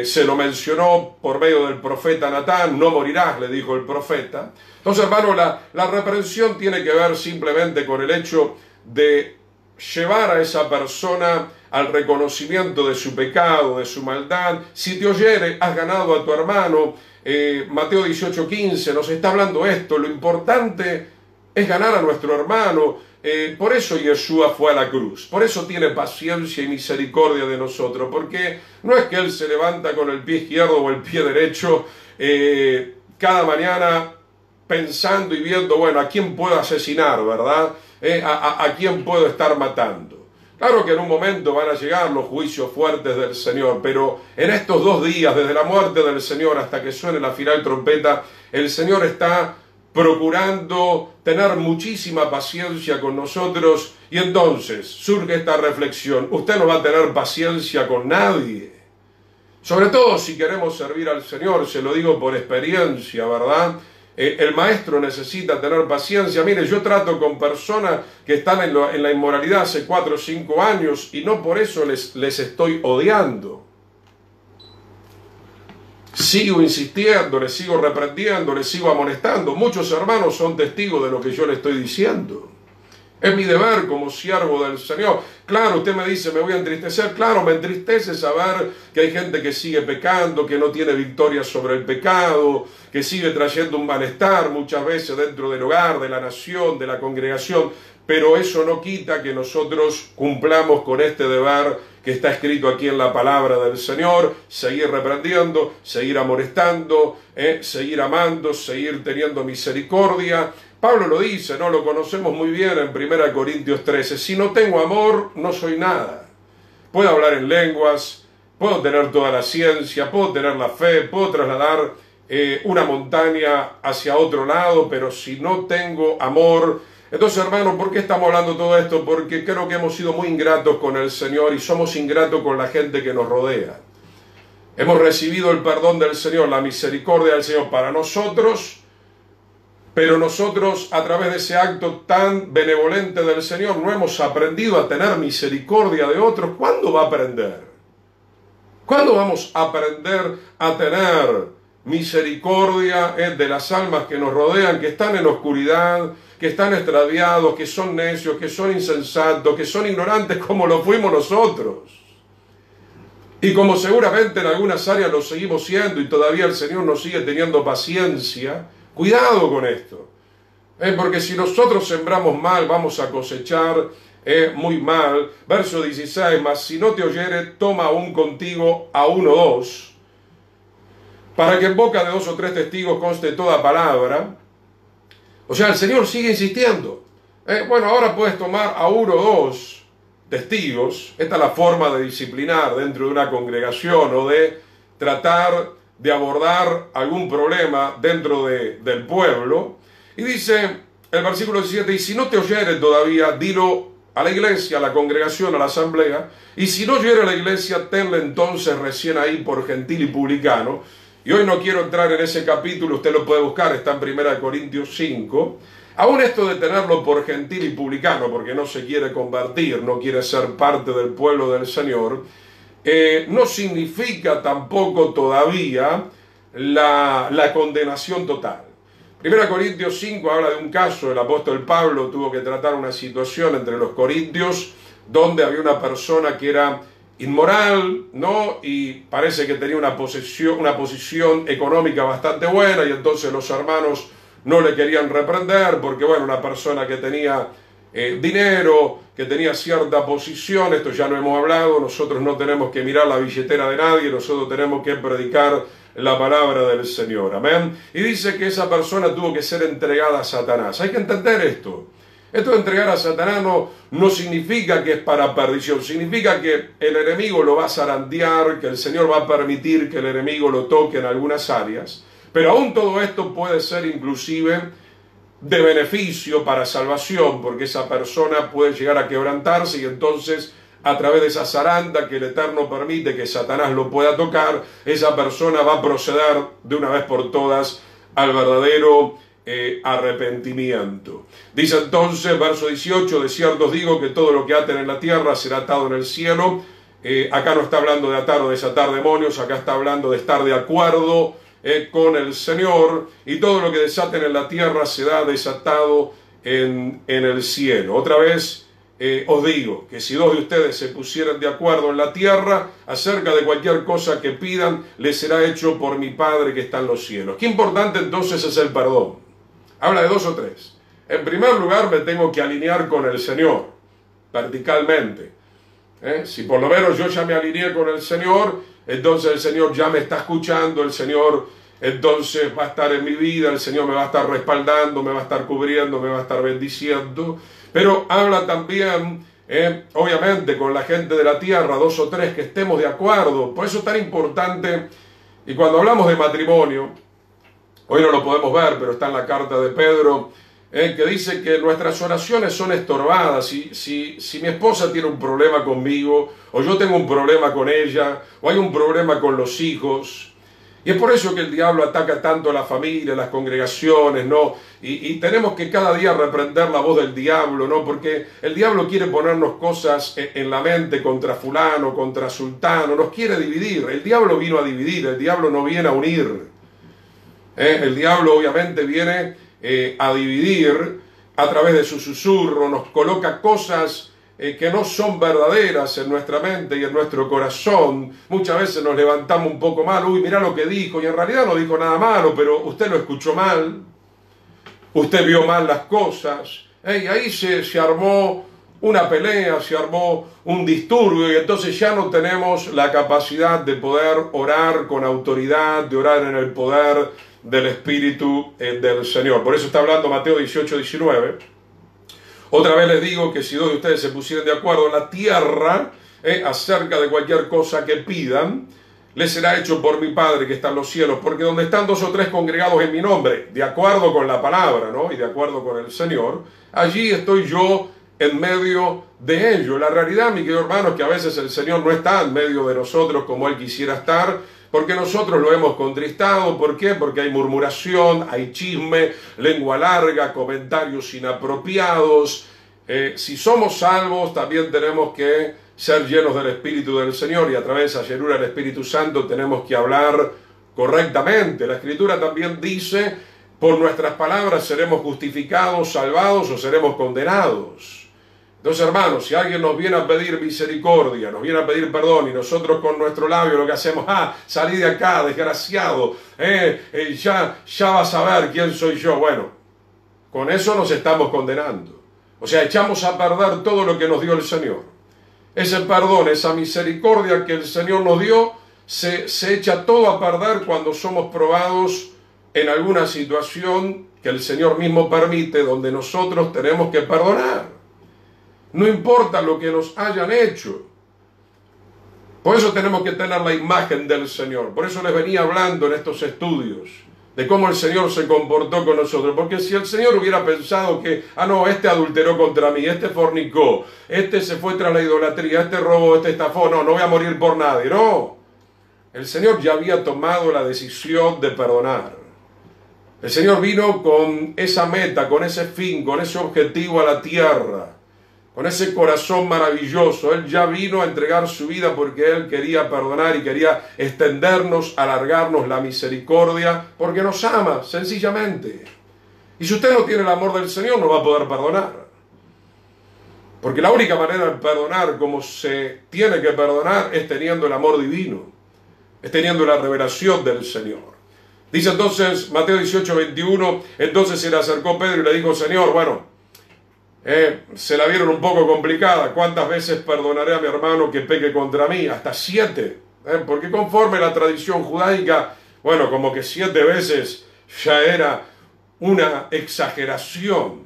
[SPEAKER 1] se lo mencionó por medio del profeta Natán, no morirás, le dijo el profeta. Entonces, hermano, la reprensión tiene que ver simplemente con el hecho de llevar a esa persona al reconocimiento de su pecado, de su maldad. Si te oyere, has ganado a tu hermano. Mateo 18:15 nos está hablando esto. Lo importante es ganar a nuestro hermano. Por eso Yeshua fue a la cruz. Por eso tiene paciencia y misericordia de nosotros. Porque no es que Él se levanta con el pie izquierdo o el pie derecho cada mañana pensando y viendo, bueno, ¿a quién puedo asesinar, verdad? ¿A quién puedo estar matando? Claro que en un momento van a llegar los juicios fuertes del Señor, pero en estos 2 días, desde la muerte del Señor hasta que suene la final trompeta, el Señor está procurando tener muchísima paciencia con nosotros. Y entonces surge esta reflexión: usted no va a tener paciencia con nadie, sobre todo si queremos servir al Señor. Se lo digo por experiencia, ¿verdad? El maestro necesita tener paciencia. Mire, yo trato con personas que están en la inmoralidad hace 4 o 5 años y no por eso les estoy odiando. Sigo insistiendo, les sigo reprendiendo, les sigo amonestando. Muchos hermanos son testigos de lo que yo les estoy diciendo. Es mi deber como siervo del Señor. Claro, usted me dice, me voy a entristecer. Claro, me entristece saber que hay gente que sigue pecando, que no tiene victoria sobre el pecado, que sigue trayendo un malestar muchas veces dentro del hogar, de la nación, de la congregación. Pero eso no quita que nosotros cumplamos con este deber que está escrito aquí en la palabra del Señor: seguir reprendiendo, seguir amonestando, seguir amando, seguir teniendo misericordia. Pablo lo dice, ¿no? Lo conocemos muy bien en 1 Corintios 13. Si no tengo amor, no soy nada. Puedo hablar en lenguas, puedo tener toda la ciencia, puedo tener la fe, puedo trasladar una montaña hacia otro lado, pero si no tengo amor... Entonces, hermanos, ¿por qué estamos hablando de todo esto? Porque creo que hemos sido muy ingratos con el Señor y somos ingratos con la gente que nos rodea. Hemos recibido el perdón del Señor, la misericordia del Señor para nosotros, pero nosotros, a través de ese acto tan benevolente del Señor, no hemos aprendido a tener misericordia de otros. ¿Cuándo va a aprender? ¿Cuándo vamos a aprender a tener misericordia de las almas que nos rodean, que están en oscuridad, que están extraviados, que son necios, que son insensatos, que son ignorantes como lo fuimos nosotros? Y como seguramente en algunas áreas lo seguimos siendo y todavía el Señor nos sigue teniendo paciencia. Cuidado con esto, porque si nosotros sembramos mal, vamos a cosechar muy mal. Verso 16, mas si no te oyere, toma aún contigo a 1 o 2, para que en boca de 2 o 3 testigos conste toda palabra. O sea, el Señor sigue insistiendo. Bueno, ahora puedes tomar a 1 o 2 testigos. Esta es la forma de disciplinar dentro de una congregación o de tratar de abordar algún problema dentro del pueblo. Y dice el versículo 17, y si no te oyere todavía, dilo a la iglesia, a la congregación, a la asamblea, y si no oyere a la iglesia, tenle entonces recién ahí por gentil y publicano. Y hoy no quiero entrar en ese capítulo, usted lo puede buscar, está en 1 Corintios 5. Aún esto de tenerlo por gentil y publicano, porque no se quiere convertir, no quiere ser parte del pueblo del Señor, no significa tampoco todavía la condenación total. 1 Corintios 5 habla de un caso. El apóstol Pablo tuvo que tratar una situación entre los corintios donde había una persona que era inmoral, ¿no? Y parece que tenía una posición económica bastante buena, y entonces los hermanos no le querían reprender porque, bueno, una persona que tenía dinero, que tenía cierta posición, esto ya no hemos hablado, nosotros no tenemos que mirar la billetera de nadie, nosotros tenemos que predicar la palabra del Señor, amén. Y dice que esa persona tuvo que ser entregada a Satanás. Hay que entender esto. Esto de entregar a Satanás no significa que es para perdición, significa que el enemigo lo va a zarandear, que el Señor va a permitir que el enemigo lo toque en algunas áreas, pero aún todo esto puede ser inclusive de beneficio para salvación, porque esa persona puede llegar a quebrantarse y entonces a través de esa zaranda que el Eterno permite que Satanás lo pueda tocar, esa persona va a proceder de una vez por todas al verdadero arrepentimiento. Dice entonces, verso 18, de cierto os digo que todo lo que aten en la tierra será atado en el cielo. Acá no está hablando de atar o desatar demonios, acá está hablando de estar de acuerdo con el Señor, y todo lo que desaten en la tierra será desatado en el cielo. Otra vez os digo que si 2 de ustedes se pusieran de acuerdo en la tierra acerca de cualquier cosa que pidan, les será hecho por mi Padre que está en los cielos. Qué importante entonces es el perdón. Habla de 2 o 3. En primer lugar, me tengo que alinear con el Señor, verticalmente. Si por lo menos yo ya me alineé con el Señor, entonces el Señor ya me está escuchando, el Señor entonces va a estar en mi vida, el Señor me va a estar respaldando, me va a estar cubriendo, me va a estar bendiciendo. Pero habla también, obviamente, con la gente de la tierra, 2 o 3, que estemos de acuerdo. Por eso es tan importante, y cuando hablamos de matrimonio, hoy no lo podemos ver, pero está en la carta de Pedro, que dice que nuestras oraciones son estorbadas. Si mi esposa tiene un problema conmigo, o yo tengo un problema con ella, o hay un problema con los hijos, y es por eso que el diablo ataca tanto a la familia, a las congregaciones, ¿no? Y tenemos que cada día reprender la voz del diablo, ¿no? Porque el diablo quiere ponernos cosas en la mente contra fulano, contra sultano, nos quiere dividir. El diablo vino a dividir, el diablo no viene a unir. El diablo obviamente viene a dividir, a través de su susurro, nos coloca cosas que no son verdaderas en nuestra mente y en nuestro corazón. Muchas veces nos levantamos un poco mal, uy, mirá lo que dijo, y en realidad no dijo nada malo, pero usted lo escuchó mal, usted vio mal las cosas, y ahí se armó una pelea, se armó un disturbio, y entonces ya no tenemos la capacidad de poder orar con autoridad, de orar en el poder del Espíritu del Señor. Por eso está hablando Mateo 18, 19. Otra vez les digo que si dos de ustedes se pusieran de acuerdo en la tierra acerca de cualquier cosa que pidan, les será hecho por mi Padre que está en los cielos, porque donde están dos o tres congregados en mi nombre, de acuerdo con la palabra, ¿no?, y de acuerdo con el Señor, allí estoy yo en medio de ellos. La realidad, mi querido hermano, es que a veces el Señor no está en medio de nosotros como Él quisiera estar, porque nosotros lo hemos contristado. ¿Por qué? Porque hay murmuración, hay chisme, lengua larga, comentarios inapropiados. Si somos salvos, también tenemos que ser llenos del Espíritu del Señor, y a través de esa llenura del Espíritu Santo tenemos que hablar correctamente. La Escritura también dice: por nuestras palabras seremos justificados, salvados o seremos condenados. Entonces, hermanos, si alguien nos viene a pedir misericordia, nos viene a pedir perdón, y nosotros con nuestro labio lo que hacemos, salí de acá, desgraciado, ya vas a ver quién soy yo. Bueno, con eso nos estamos condenando. O sea, echamos a perder todo lo que nos dio el Señor. Ese perdón, esa misericordia que el Señor nos dio, se echa todo a perder cuando somos probados en alguna situación que el Señor mismo permite, donde nosotros tenemos que perdonar. No importa lo que nos hayan hecho. Por eso tenemos que tener la imagen del Señor. Por eso les venía hablando en estos estudios de cómo el Señor se comportó con nosotros. Porque si el Señor hubiera pensado que, no, este adulteró contra mí, este fornicó, este se fue tras la idolatría, este robó, este estafó, no voy a morir por nadie. No. El Señor ya había tomado la decisión de perdonar. El Señor vino con esa meta, con ese fin, con ese objetivo a la tierra, con ese corazón maravilloso. Él ya vino a entregar su vida porque Él quería perdonar y quería extendernos, alargarnos la misericordia, porque nos ama, sencillamente. Y si usted no tiene el amor del Señor, no va a poder perdonar. Porque la única manera de perdonar como se tiene que perdonar es teniendo el amor divino, es teniendo la revelación del Señor. Dice entonces Mateo 18, 21, entonces se le acercó Pedro y le dijo: Señor, bueno, se la vieron un poco complicada. ¿Cuántas veces perdonaré a mi hermano que peque contra mí? Hasta 7. Porque conforme la tradición judaica, bueno, como que 7 veces ya era una exageración.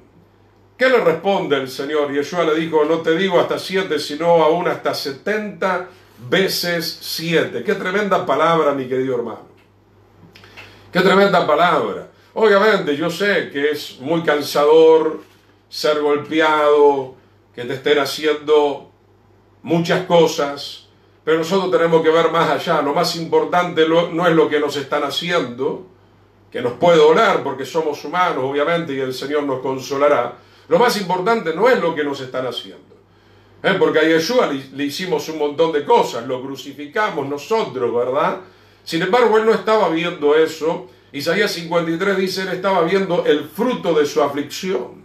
[SPEAKER 1] ¿Qué le responde el Señor? Yeshua le dijo: no te digo hasta 7, sino aún hasta 70 veces 7. Qué tremenda palabra, mi querido hermano. Qué tremenda palabra. Obviamente yo sé que es muy cansador ser golpeado, que te estén haciendo muchas cosas, pero nosotros tenemos que ver más allá. Lo más importante no es lo que nos están haciendo, que nos puede doler porque somos humanos, obviamente, y el Señor nos consolará. Lo más importante no es lo que nos están haciendo, porque a Yeshua le hicimos un montón de cosas, lo crucificamos nosotros, ¿verdad? Sin embargo, Él no estaba viendo eso. Isaías 53 dice: Él estaba viendo el fruto de su aflicción.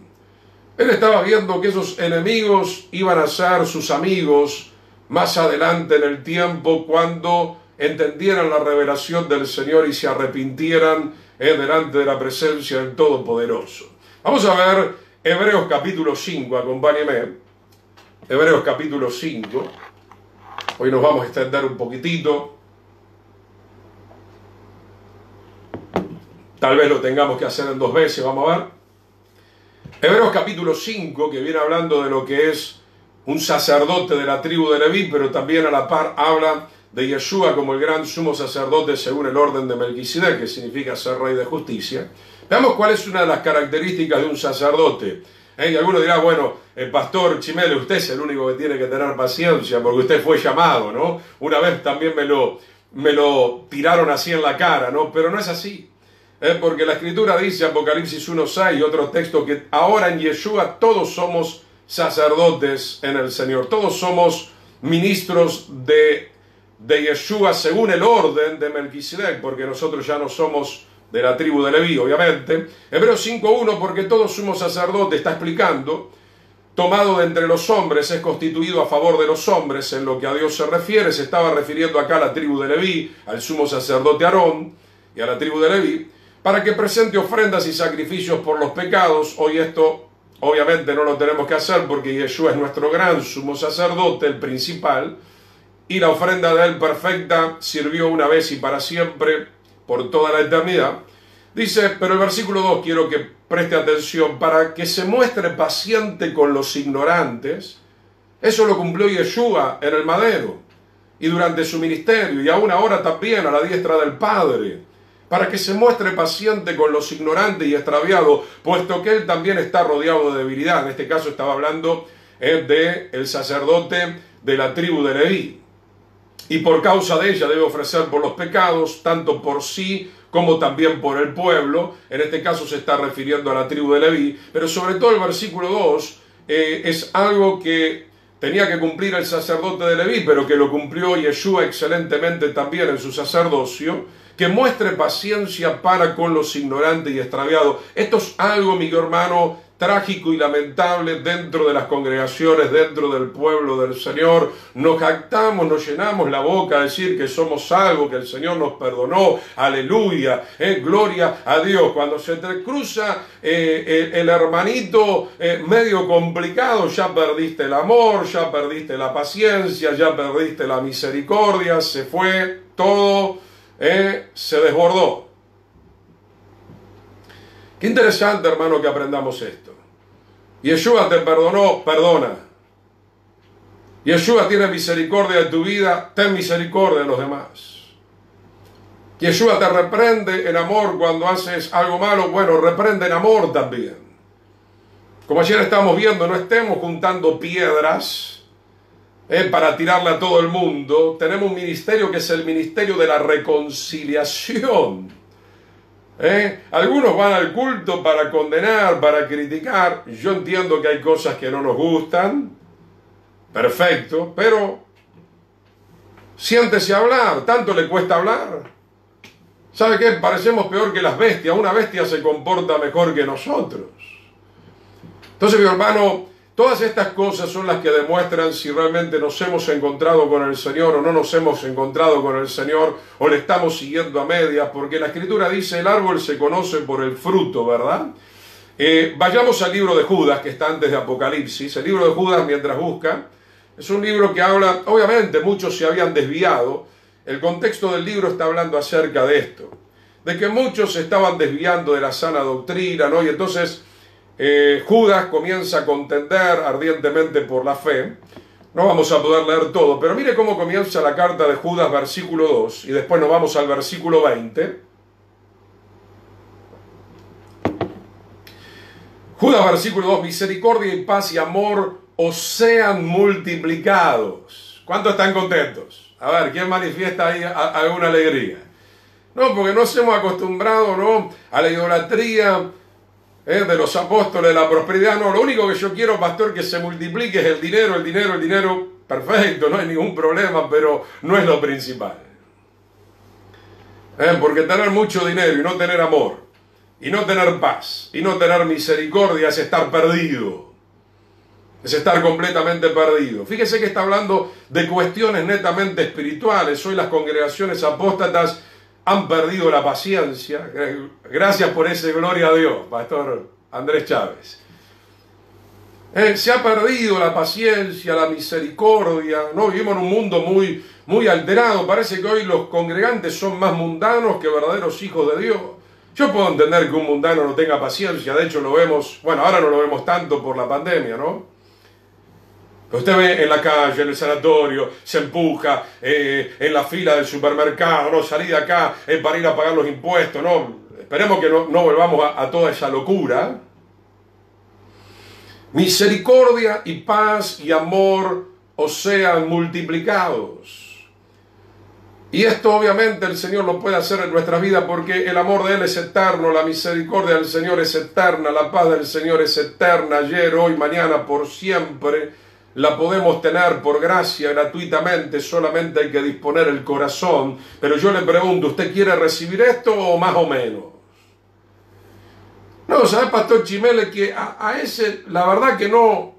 [SPEAKER 1] Él estaba viendo que esos enemigos iban a ser sus amigos más adelante en el tiempo, cuando entendieran la revelación del Señor y se arrepintieran delante de la presencia del Todopoderoso. Vamos a ver Hebreos capítulo 5, acompáñeme. Hebreos capítulo 5. Hoy nos vamos a extender un poquitito. Tal vez lo tengamos que hacer en 2 veces, vamos a ver. Hebreos capítulo 5, que viene hablando de lo que es un sacerdote de la tribu de Leví, pero también a la par habla de Yeshua como el gran sumo sacerdote según el orden de Melquisedec, que significa ser rey de justicia. Veamos cuál es una de las características de un sacerdote. Y alguno dirá: bueno, el pastor Chimele, usted es el único que tiene que tener paciencia porque usted fue llamado, ¿no? Una vez también me lo tiraron así en la cara, ¿no? Pero no es así. Porque la Escritura dice, Apocalipsis 1:6 y otros textos, que ahora en Yeshua todos somos sacerdotes en el Señor. Todos somos ministros de Yeshua según el orden de Melquisedec, porque nosotros ya no somos de la tribu de Leví, obviamente. Hebreos 5:1, porque todo sumo sacerdote, está explicando, tomado de entre los hombres, es constituido a favor de los hombres en lo que a Dios se refiere. Se estaba refiriendo acá a la tribu de Leví, al sumo sacerdote Aarón y a la tribu de Leví, para que presente ofrendas y sacrificios por los pecados. Hoy esto obviamente no lo tenemos que hacer porque Yeshua es nuestro gran sumo sacerdote, el principal, y la ofrenda de él perfecta sirvió una vez y para siempre, por toda la eternidad. Dice, pero el versículo 2 quiero que preste atención, para que se muestre paciente con los ignorantes. Eso lo cumplió Yeshua en el madero y durante su ministerio, y aún ahora también a la diestra del Padre, para que se muestre paciente con los ignorantes y extraviados, puesto que él también está rodeado de debilidad. En este caso estaba hablando del sacerdote de la tribu de Leví. Y por causa de ella debe ofrecer por los pecados, tanto por sí como también por el pueblo. En este caso se está refiriendo a la tribu de Leví, pero sobre todo el versículo 2 es algo que tenía que cumplir el sacerdote de Leví, pero que lo cumplió Yeshua excelentemente también en su sacerdocio, que muestre paciencia para con los ignorantes y extraviados. Esto es algo, mi hermano, trágico y lamentable dentro de las congregaciones, dentro del pueblo del Señor. Nos jactamos, nos llenamos la boca a decir que somos salvos, que el Señor nos perdonó, aleluya, gloria a Dios. Cuando se te cruza el hermanito medio complicado, ya perdiste el amor, ya perdiste la paciencia, ya perdiste la misericordia, se fue todo, se desbordó. Qué interesante, hermano, que aprendamos esto. Yeshua te perdonó, perdona. Yeshua tiene misericordia de tu vida, ten misericordia de los demás. Yeshua te reprende en amor cuando haces algo malo, bueno, reprende en amor también. Como ayer estamos viendo, no estemos juntando piedras para tirarle a todo el mundo. Tenemos un ministerio que es el ministerio de la reconciliación. Algunos van al culto para condenar, para criticar. Yo entiendo que hay cosas que no nos gustan, perfecto, pero siéntese a hablar. ¿Tanto le cuesta hablar? ¿Sabe qué? Parecemos peor que las bestias. Una bestia se comporta mejor que nosotros. Entonces, mi hermano, todas estas cosas son las que demuestran si realmente nos hemos encontrado con el Señor o no nos hemos encontrado con el Señor, o le estamos siguiendo a medias, porque la Escritura dice, el árbol se conoce por el fruto, ¿verdad? Vayamos al libro de Judas, que está antes de Apocalipsis. El libro de Judas, mientras busca, es un libro que habla, obviamente muchos se habían desviado. El contexto del libro está hablando acerca de esto, de que muchos se estaban desviando de la sana doctrina, ¿no? Y entonces Judas comienza a contender ardientemente por la fe. No vamos a poder leer todo, pero mire cómo comienza la carta de Judas, versículo 2, y después nos vamos al versículo 20. Judas, versículo 2, misericordia y paz y amor os sean multiplicados. ¿Cuántos están contentos? A ver, ¿quién manifiesta ahí alguna alegría? No, porque nos hemos acostumbrado, ¿no?, a la idolatría de los apóstoles de la prosperidad. No, lo único que yo quiero, pastor, que se multiplique es el dinero, el dinero, el dinero. Perfecto, no hay ningún problema, pero no es lo principal. Porque tener mucho dinero y no tener amor, y no tener paz, y no tener misericordia es estar perdido. Es estar completamente perdido. Fíjese que está hablando de cuestiones netamente espirituales. Hoy las congregaciones apóstatas han perdido la paciencia. Gracias por ese, gloria a Dios, pastor Andrés Chávez. Se ha perdido la paciencia, la misericordia, ¿no? Vivimos en un mundo muy alterado. Parece que hoy los congregantes son más mundanos que verdaderos hijos de Dios. Yo puedo entender que un mundano no tenga paciencia. De hecho lo vemos, bueno, ahora no lo vemos tanto por la pandemia, ¿no? Usted ve en la calle, en el sanatorio, se empuja, en la fila del supermercado, no, salí de acá para ir a pagar los impuestos, no. Esperemos que no volvamos a toda esa locura. Misericordia y paz y amor os sean multiplicados. Y esto obviamente el Señor lo puede hacer en nuestra vida porque el amor de Él es eterno, la misericordia del Señor es eterna, la paz del Señor es eterna, ayer, hoy, mañana, por siempre. La podemos tener por gracia gratuitamente, solamente hay que disponer el corazón. Pero yo le pregunto, ¿usted quiere recibir esto o más o menos? No, ¿sabes, Pastor Chimele? Que a ese, la verdad que no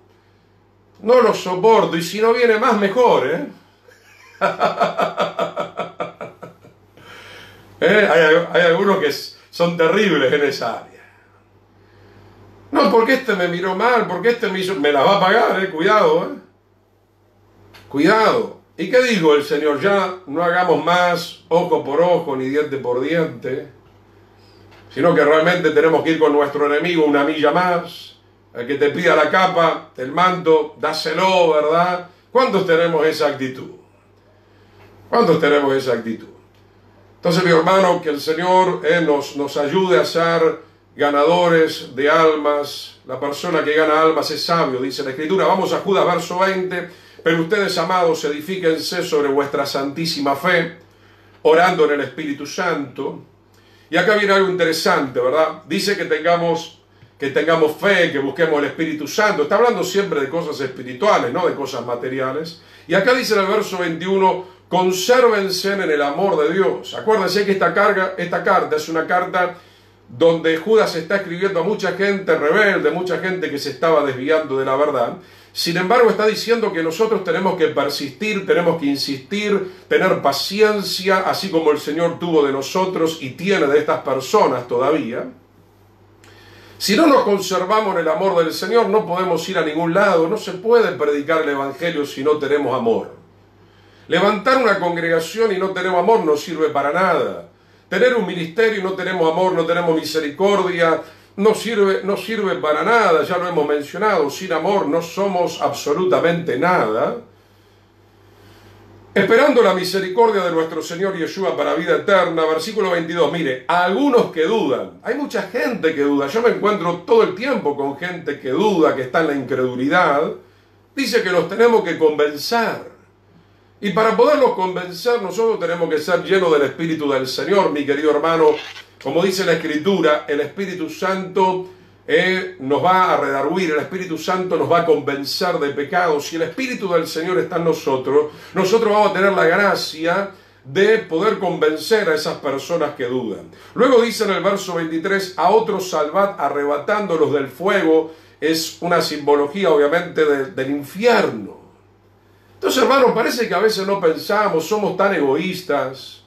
[SPEAKER 1] lo soporto, y si no viene más, mejor, ¿eh? Hay algunos que son terribles en esa área. No, porque este me miró mal, porque este me hizo... Me la va a pagar, cuidado, Cuidado. ¿Y qué dijo el Señor? Ya no hagamos más ojo por ojo ni diente por diente, sino que realmente tenemos que ir con nuestro enemigo una milla más. El que te pida la capa, el manto, dáselo, ¿verdad? ¿Cuántos tenemos esa actitud? ¿Cuántos tenemos esa actitud? Entonces, mi hermano, que el Señor nos ayude a ser ganadores de almas. La persona que gana almas es sabio, dice la Escritura. Vamos a Judas, verso 20. Pero ustedes, amados, edifíquense sobre vuestra santísima fe, orando en el Espíritu Santo. Y acá viene algo interesante, ¿verdad? Dice que tengamos fe, que busquemos el Espíritu Santo. Está hablando siempre de cosas espirituales, no de cosas materiales. Y acá dice en el verso 21, consérvense en el amor de Dios. Acuérdense que esta carta es una carta donde Judas está escribiendo a mucha gente rebelde, mucha gente que se estaba desviando de la verdad. Sin embargo, está diciendo que nosotros tenemos que persistir, tenemos que insistir, tener paciencia, así como el Señor tuvo de nosotros y tiene de estas personas todavía. Si no nos conservamos en el amor del Señor, no podemos ir a ningún lado. No se puede predicar el Evangelio si no tenemos amor. Levantar una congregación y no tenemos amor no sirve para nada. Tener un ministerio y no tenemos amor, no tenemos misericordia, no sirve para nada. Ya lo hemos mencionado, sin amor no somos absolutamente nada. Esperando la misericordia de nuestro Señor Yeshua para vida eterna. Versículo 22, mire, a algunos que dudan. Hay mucha gente que duda. Yo me encuentro todo el tiempo con gente que duda, que está en la incredulidad. Dice que los tenemos que convencer. Y para poderlos convencer, nosotros tenemos que ser llenos del Espíritu del Señor, mi querido hermano. Como dice la Escritura, el Espíritu Santo nos va a redarguir, el Espíritu Santo nos va a convencer de pecados. Si el Espíritu del Señor está en nosotros vamos a tener la gracia de poder convencer a esas personas que dudan. Luego dice en el verso 23, a otros salvad arrebatándolos del fuego. Es una simbología obviamente del infierno. Entonces, hermanos, parece que a veces no pensamos, somos tan egoístas.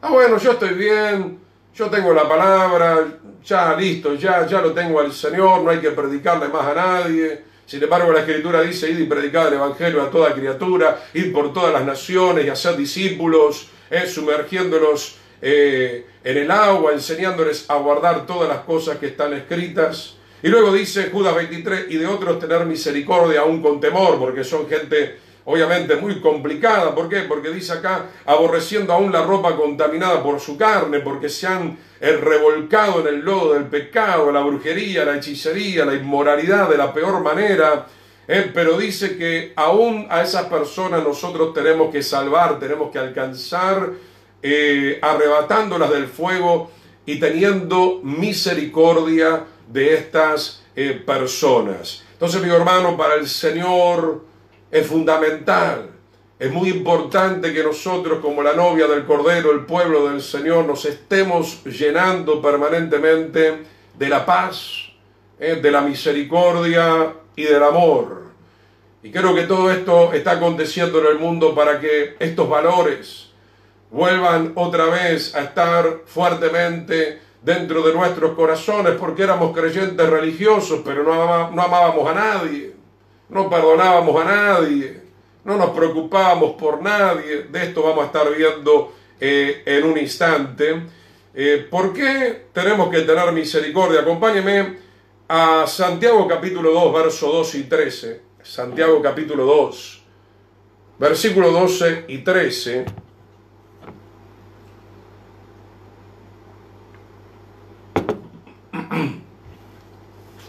[SPEAKER 1] Bueno, yo estoy bien, yo tengo la palabra, ya listo, ya lo tengo al Señor, no hay que predicarle más a nadie. Sin embargo, la Escritura dice, id y predicad el Evangelio a toda criatura, id por todas las naciones y hacer discípulos, sumergiéndolos en el agua, enseñándoles a guardar todas las cosas que están escritas. Y luego dice Judas 23, y de otros tener misericordia aún con temor, porque son gente obviamente muy complicada. ¿Por qué? Porque dice acá, aborreciendo aún la ropa contaminada por su carne, porque se han revolcado en el lodo del pecado, la brujería, la hechicería, la inmoralidad de la peor manera. Pero dice que aún a esas personas nosotros tenemos que salvar, tenemos que alcanzar, arrebatándolas del fuego y teniendo misericordia de estas personas. Entonces, mi hermano, para el Señor es fundamental, es muy importante que nosotros, como la novia del Cordero, el pueblo del Señor, nos estemos llenando permanentemente de la paz, de la misericordia y del amor. Y creo que todo esto está aconteciendo en el mundo para que estos valores vuelvan otra vez a estar fuertemente dentro de nuestros corazones, porque éramos creyentes religiosos, pero no amábamos a nadie. No perdonábamos a nadie, no nos preocupábamos por nadie. De esto vamos a estar viendo en un instante. ¿Por qué tenemos que tener misericordia? Acompáñeme a Santiago capítulo 2, verso 12 y 13. Santiago capítulo 2, versículo 12 y 13.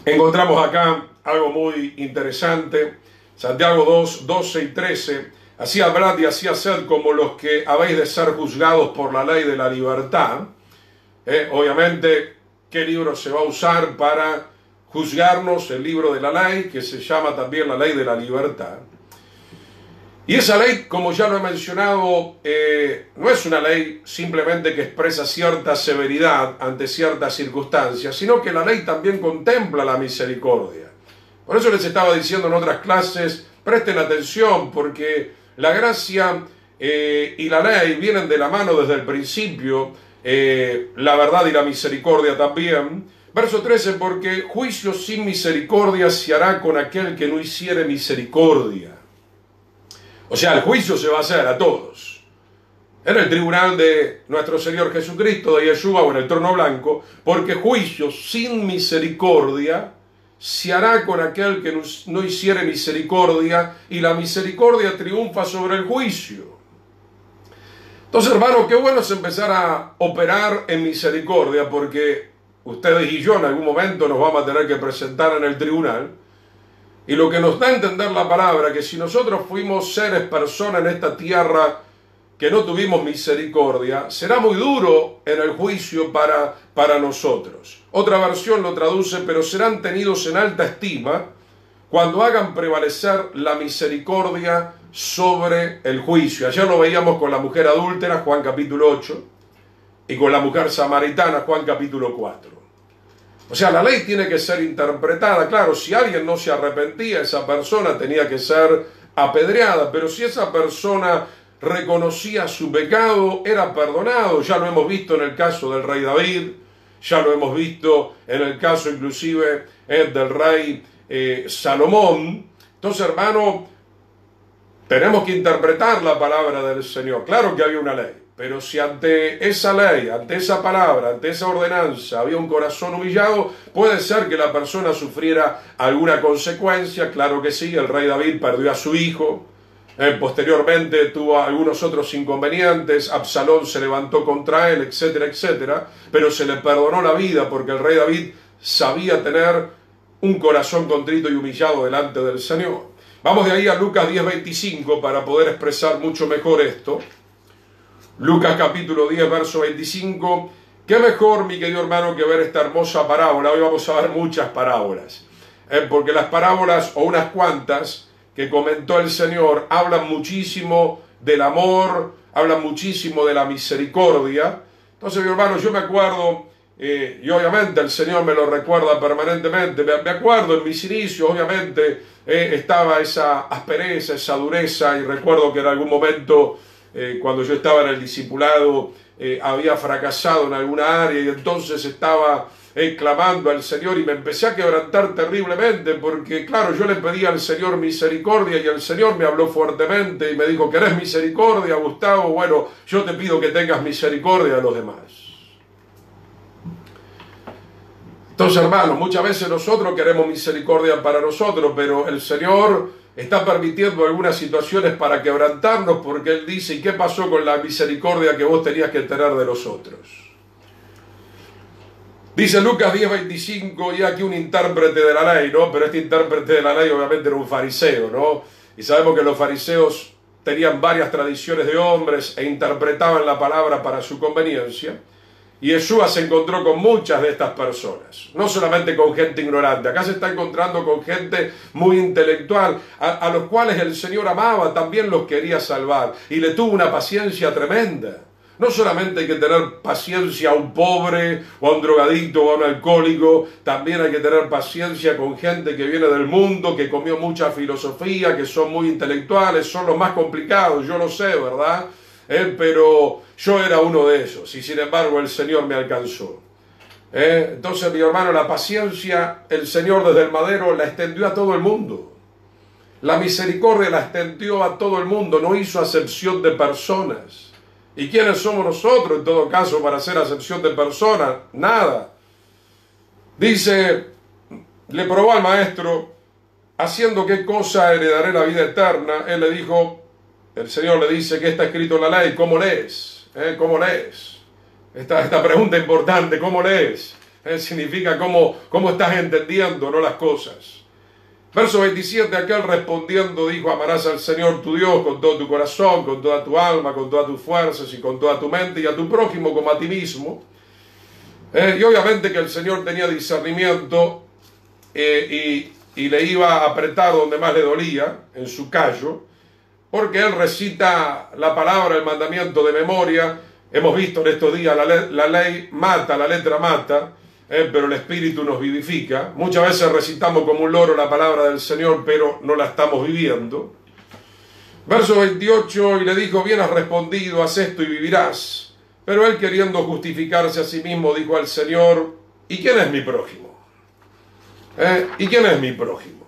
[SPEAKER 1] Encontramos acá algo muy interesante. Santiago 2, 12 y 13. Así hablad y así haced como los que habéis de ser juzgados por la ley de la libertad. Obviamente, ¿qué libro se va a usar para juzgarnos? El libro de la ley, que se llama también la ley de la libertad. Y esa ley, como ya lo he mencionado, no es una ley simplemente que expresa cierta severidad ante ciertas circunstancias, sino que la ley también contempla la misericordia. Por eso les estaba diciendo en otras clases, presten atención, porque la gracia y la ley vienen de la mano desde el principio, la verdad y la misericordia también. Verso 13, porque juicio sin misericordia se hará con aquel que no hiciere misericordia. O sea, el juicio se va a hacer a todos. En el tribunal de nuestro Señor Jesucristo, de Yeshua, o en el trono blanco, porque juicio sin misericordia se hará con aquel que no hiciere misericordia, y la misericordia triunfa sobre el juicio. Entonces, hermano, qué bueno es empezar a operar en misericordia, porque ustedes y yo en algún momento nos vamos a tener que presentar en el tribunal. Y lo que nos da a entender la palabra, que si nosotros fuimos seres, personas en esta tierra que no tuvimos misericordia, será muy duro en el juicio para nosotros. Otra versión lo traduce, pero serán tenidos en alta estima cuando hagan prevalecer la misericordia sobre el juicio. Ayer lo veíamos con la mujer adúltera, Juan capítulo 8, y con la mujer samaritana, Juan capítulo 4. O sea, la ley tiene que ser interpretada. Claro, si alguien no se arrepentía, esa persona tenía que ser apedreada, pero si esa persona reconocía su pecado, era perdonado. Ya lo hemos visto en el caso del rey David, ya lo hemos visto en el caso inclusive del rey Salomón. Entonces, hermano, tenemos que interpretar la palabra del Señor. Claro que había una ley, pero si ante esa ley, ante esa palabra, ante esa ordenanza había un corazón humillado, puede ser que la persona sufriera alguna consecuencia. Claro que sí, el rey David perdió a su hijo, posteriormente tuvo algunos otros inconvenientes, Absalón se levantó contra él, etcétera, etcétera, pero se le perdonó la vida porque el rey David sabía tener un corazón contrito y humillado delante del Señor. Vamos de ahí a Lucas 10:25 para poder expresar mucho mejor esto. Lucas capítulo 10, verso 25. Qué mejor, mi querido hermano, que ver esta hermosa parábola. Hoy vamos a ver muchas parábolas, porque las parábolas, o unas cuantas, que comentó el Señor, hablan muchísimo del amor, hablan muchísimo de la misericordia. Entonces, mi hermano, yo me acuerdo, y obviamente el Señor me lo recuerda permanentemente, me acuerdo en mis inicios, obviamente, estaba esa aspereza, esa dureza, y recuerdo que en algún momento, cuando yo estaba en el discipulado, había fracasado en alguna área, y entonces estaba clamando al Señor, y me empecé a quebrantar terriblemente, porque claro, yo le pedí al Señor misericordia, y el Señor me habló fuertemente, y me dijo: ¿querés misericordia, Gustavo? Bueno, yo te pido que tengas misericordia de los demás. Entonces, hermanos, muchas veces nosotros queremos misericordia para nosotros, pero el Señor está permitiendo algunas situaciones para quebrantarnos, porque Él dice: ¿y qué pasó con la misericordia que vos tenías que tener de los otros? Dice Lucas 10:25, y aquí un intérprete de la ley, ¿no? Pero este intérprete de la ley obviamente era un fariseo, ¿no? Y sabemos que los fariseos tenían varias tradiciones de hombres e interpretaban la palabra para su conveniencia. Y Yeshua se encontró con muchas de estas personas, no solamente con gente ignorante. Acá se está encontrando con gente muy intelectual, a los cuales el Señor amaba, también los quería salvar, y le tuvo una paciencia tremenda. No solamente hay que tener paciencia a un pobre, o a un drogadicto, o a un alcohólico, también hay que tener paciencia con gente que viene del mundo, que comió mucha filosofía, que son muy intelectuales, son los más complicados, yo lo sé, ¿verdad? Pero yo era uno de esos, y sin embargo el Señor me alcanzó. Entonces, mi hermano, la paciencia, el Señor desde el madero la extendió a todo el mundo. La misericordia la extendió a todo el mundo, no hizo acepción de personas. ¿Y quiénes somos nosotros, en todo caso, para hacer acepción de personas? Nada. Dice, le probó al maestro, haciendo qué cosa heredaré la vida eterna. Él le dijo, el Señor le dice, ¿qué está escrito en la ley? ¿Cómo lees? ¿Cómo lees? Esta pregunta importante, ¿cómo lees? Significa cómo estás entendiendo, no las cosas. Verso 27, aquel respondiendo dijo: amarás al Señor tu Dios con todo tu corazón, con toda tu alma, con todas tus fuerzas y con toda tu mente, y a tu prójimo como a ti mismo. Y obviamente que el Señor tenía discernimiento y le iba a apretar donde más le dolía, en su callo. porque él recita la palabra, el mandamiento de memoria. Hemos visto en estos días la ley mata, la letra mata, pero el Espíritu nos vivifica. Muchas veces recitamos como un loro la palabra del Señor, pero no la estamos viviendo. Verso 28, y le dijo, bien has respondido, haz esto y vivirás. Pero él, queriendo justificarse a sí mismo, dijo al Señor, ¿y quién es mi prójimo? ¿Y quién es mi prójimo?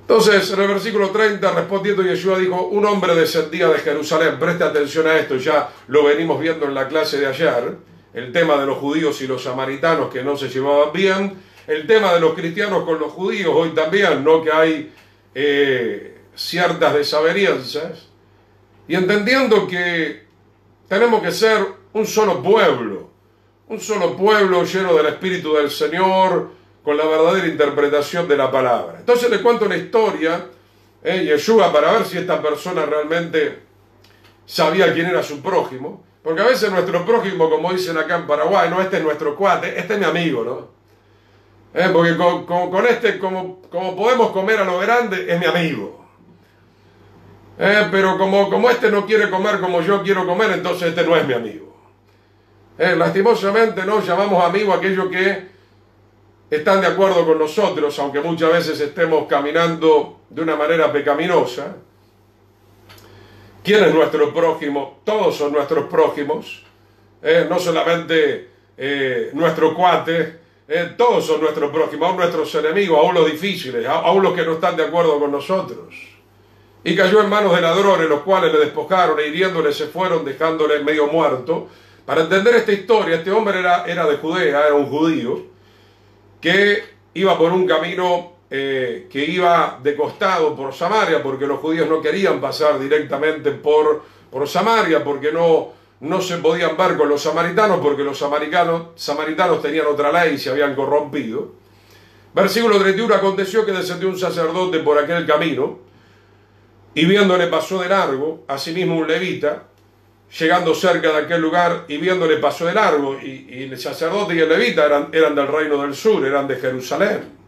[SPEAKER 1] Entonces, en el versículo 30, respondiendo Yeshua, dijo, un hombre descendía de Jerusalén. Preste atención a esto, ya lo venimos viendo en la clase de ayer, el tema de los judíos y los samaritanos que no se llevaban bien, el tema de los cristianos con los judíos hoy también, ¿no? Que hay ciertas desavenencias, y entendiendo que tenemos que ser un solo pueblo lleno del Espíritu del Señor, con la verdadera interpretación de la palabra. Entonces le cuento una historia, Yeshua, para ver si esta persona realmente sabía quién era su prójimo, porque a veces nuestro prójimo, como dicen acá en Paraguay, no, este es nuestro cuate, este es mi amigo, ¿no? Porque con este, como podemos comer a lo grande, es mi amigo. Pero como este no quiere comer como yo quiero comer, entonces este no es mi amigo. Lastimosamente no llamamos amigo a aquellos que están de acuerdo con nosotros, aunque muchas veces estemos caminando de una manera pecaminosa. ¿Quién es nuestro prójimo? Todos son nuestros prójimos, no solamente nuestro cuate, todos son nuestros prójimos, aún nuestros enemigos, aún los difíciles, aún los que no están de acuerdo con nosotros. Y cayó en manos de ladrones, los cuales le despojaron e hiriéndole se fueron, dejándole medio muerto. Para entender esta historia, este hombre era de Judea, era un judío, que iba por un camino que iba de costado por Samaria, porque los judíos no querían pasar directamente por Samaria, porque no se podían ver con los samaritanos, porque los samaritanos tenían otra ley y se habían corrompido. Versículo 31, aconteció que descendió un sacerdote por aquel camino, y viéndole pasó de largo, asimismo un levita, llegando cerca de aquel lugar, y viéndole pasó de largo, y el sacerdote y el levita eran del reino del sur, eran de Jerusalén.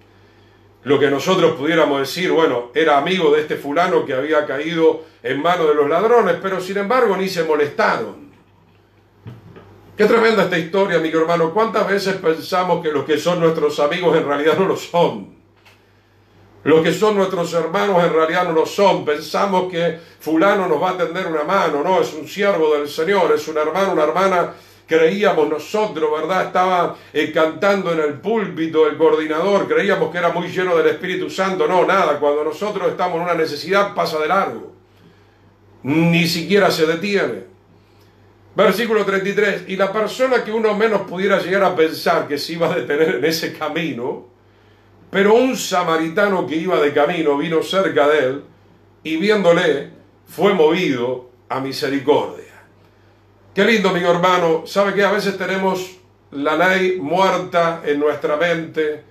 [SPEAKER 1] Lo que nosotros pudiéramos decir, bueno, era amigo de este fulano que había caído en manos de los ladrones, pero sin embargo ni se molestaron. Qué tremenda esta historia, amigo hermano. ¿Cuántas veces pensamos que los que son nuestros amigos en realidad no lo son? Los que son nuestros hermanos en realidad no lo son. Pensamos que fulano nos va a tender una mano, no, es un siervo del Señor, es un hermano, una hermana. Creíamos nosotros, ¿verdad? Estaba cantando en el púlpito el coordinador, creíamos que era muy lleno del Espíritu Santo. No, nada, cuando nosotros estamos en una necesidad pasa de largo, ni siquiera se detiene. Versículo 33, y la persona que uno menos pudiera llegar a pensar que se iba a detener en ese camino, pero un samaritano que iba de camino vino cerca de él, y viéndole fue movido a misericordia. Qué lindo, amigo hermano. ¿Sabe qué? A veces tenemos la ley muerta en nuestra mente,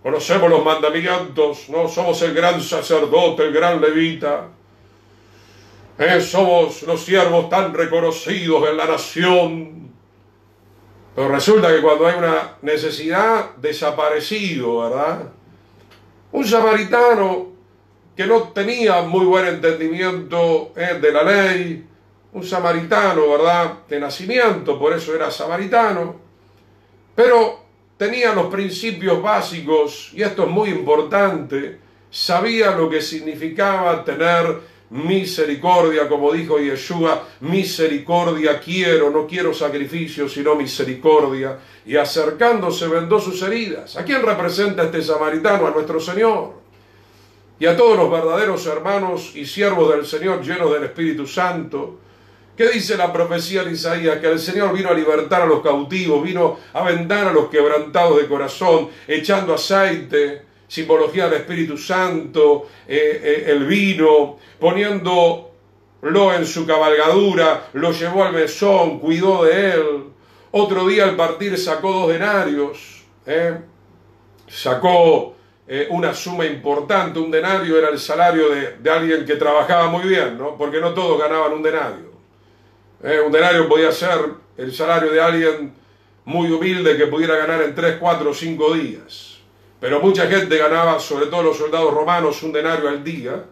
[SPEAKER 1] conocemos los mandamientos, ¿no? Somos el gran sacerdote, el gran levita, somos los siervos tan reconocidos en la nación, pero resulta que cuando hay una necesidad, desaparecido, ¿verdad? Un samaritano que no tenía muy buen entendimiento de la ley, un samaritano, ¿verdad?, de nacimiento, por eso era samaritano, pero tenía los principios básicos, y esto es muy importante, sabía lo que significaba tener misericordia, como dijo Yeshua, misericordia quiero, no quiero sacrificio, sino misericordia, y acercándose vendó sus heridas. ¿A quién representa este samaritano? A nuestro Señor. Y a todos los verdaderos hermanos y siervos del Señor llenos del Espíritu Santo. ¿Qué dice la profecía de Isaías? Que el Señor vino a libertar a los cautivos, vino a vendar a los quebrantados de corazón, echando aceite, simbología del Espíritu Santo, el vino, poniéndolo en su cabalgadura, lo llevó al mesón, cuidó de él. Otro día al partir sacó 2 denarios, sacó una suma importante. Un denario era el salario de alguien que trabajaba muy bien, ¿no? Porque no todos ganaban un denario. Un denario podía ser el salario de alguien muy humilde que pudiera ganar en 3, 4 o 5 días. Pero mucha gente ganaba, sobre todo los soldados romanos, un denario al día.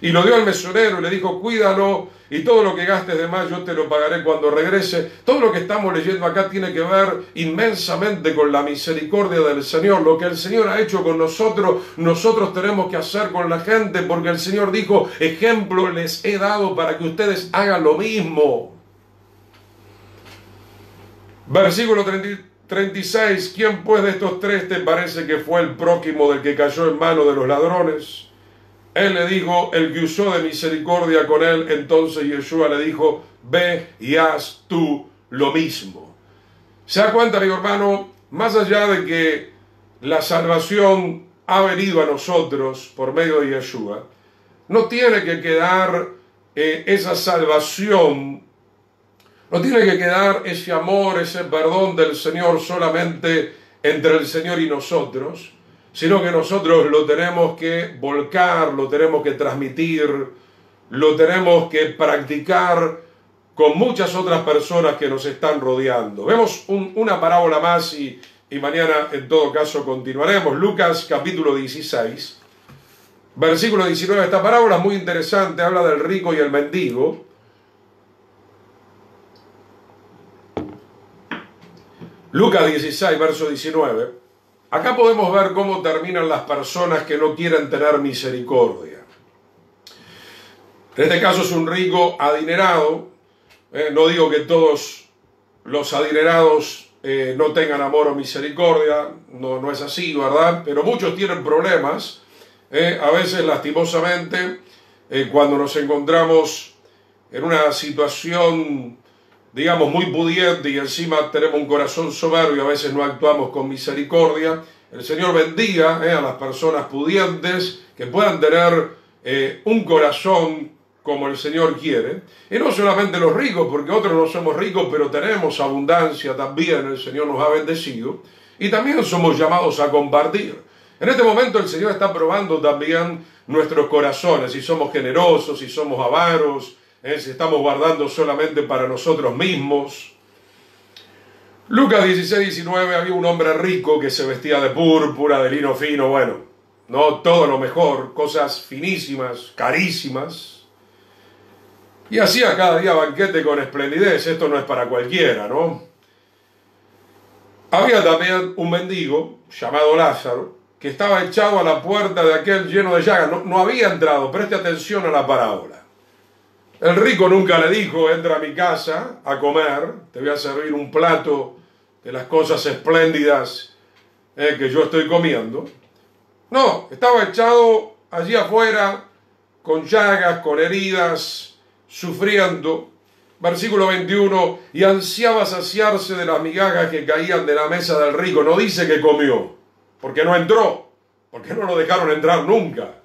[SPEAKER 1] y lo dio al mesonero y le dijo, cuídalo y todo lo que gastes de más yo te lo pagaré cuando regrese. Todo lo que estamos leyendo acá tiene que ver inmensamente con la misericordia del Señor. Lo que el Señor ha hecho con nosotros, nosotros tenemos que hacer con la gente, porque el Señor dijo, ejemplo les he dado para que ustedes hagan lo mismo. Versículo 36, ¿quién pues de estos tres te parece que fue el prójimo del que cayó en mano de los ladrones? Él le dijo, el que usó de misericordia con él. Entonces Yeshua le dijo, ve y haz tú lo mismo. ¿Se da cuenta, amigo hermano? Más allá de que la salvación ha venido a nosotros por medio de Yeshua, no tiene que quedar esa salvación, no tiene que quedar ese amor, ese perdón del Señor solamente entre el Señor y nosotros, sino que nosotros lo tenemos que volcar, lo tenemos que transmitir, lo tenemos que practicar con muchas otras personas que nos están rodeando. Vemos una parábola más y mañana en todo caso continuaremos. Lucas capítulo 16, versículo 19. Esta parábola es muy interesante, habla del rico y el mendigo. Lucas 16, verso 19. Acá podemos ver cómo terminan las personas que no quieren tener misericordia. En este caso es un rico adinerado. No digo que todos los adinerados no tengan amor o misericordia. No es así, ¿verdad? Pero muchos tienen problemas. A veces, lastimosamente, cuando nos encontramos en una situación, digamos, muy pudiente y encima tenemos un corazón soberbio, a veces no actuamos con misericordia. El Señor bendiga a las personas pudientes que puedan tener un corazón como el Señor quiere. Y no solamente los ricos, porque otros no somos ricos, pero tenemos abundancia también, el Señor nos ha bendecido. Y también somos llamados a compartir. En este momento el Señor está probando también nuestros corazones, si somos generosos, si somos avaros, si estamos guardando solamente para nosotros mismos. Lucas 16, 19, había un hombre rico que se vestía de púrpura, de lino fino, bueno, no todo lo mejor, cosas finísimas, carísimas, y hacía cada día banquete con esplendidez. Esto no es para cualquiera, ¿no? Había también un mendigo llamado Lázaro, que estaba echado a la puerta de aquel lleno de llagas. No había entrado, preste atención a la parábola. El rico nunca le dijo, entra a mi casa a comer, te voy a servir un plato de las cosas espléndidas que yo estoy comiendo. No, estaba echado allí afuera, con llagas, con heridas, sufriendo. Versículo 21, y ansiaba saciarse de las migajas que caían de la mesa del rico. No dice que comió, porque no entró, porque no lo dejaron entrar nunca.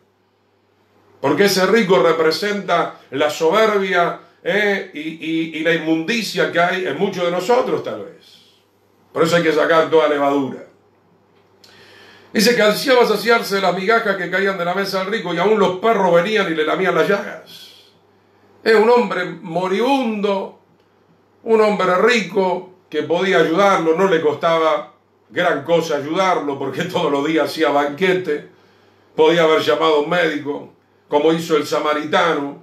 [SPEAKER 1] Porque ese rico representa la soberbia y la inmundicia que hay en muchos de nosotros, tal vez. Por eso hay que sacar toda levadura. Dice que ansiaba saciarse de las migajas que caían de la mesa del rico, y aún los perros venían y le lamían las llagas. Es un hombre moribundo, un hombre rico que podía ayudarlo, no le costaba gran cosa ayudarlo, porque todos los días hacía banquete, podía haber llamado a un médico, como hizo el samaritano,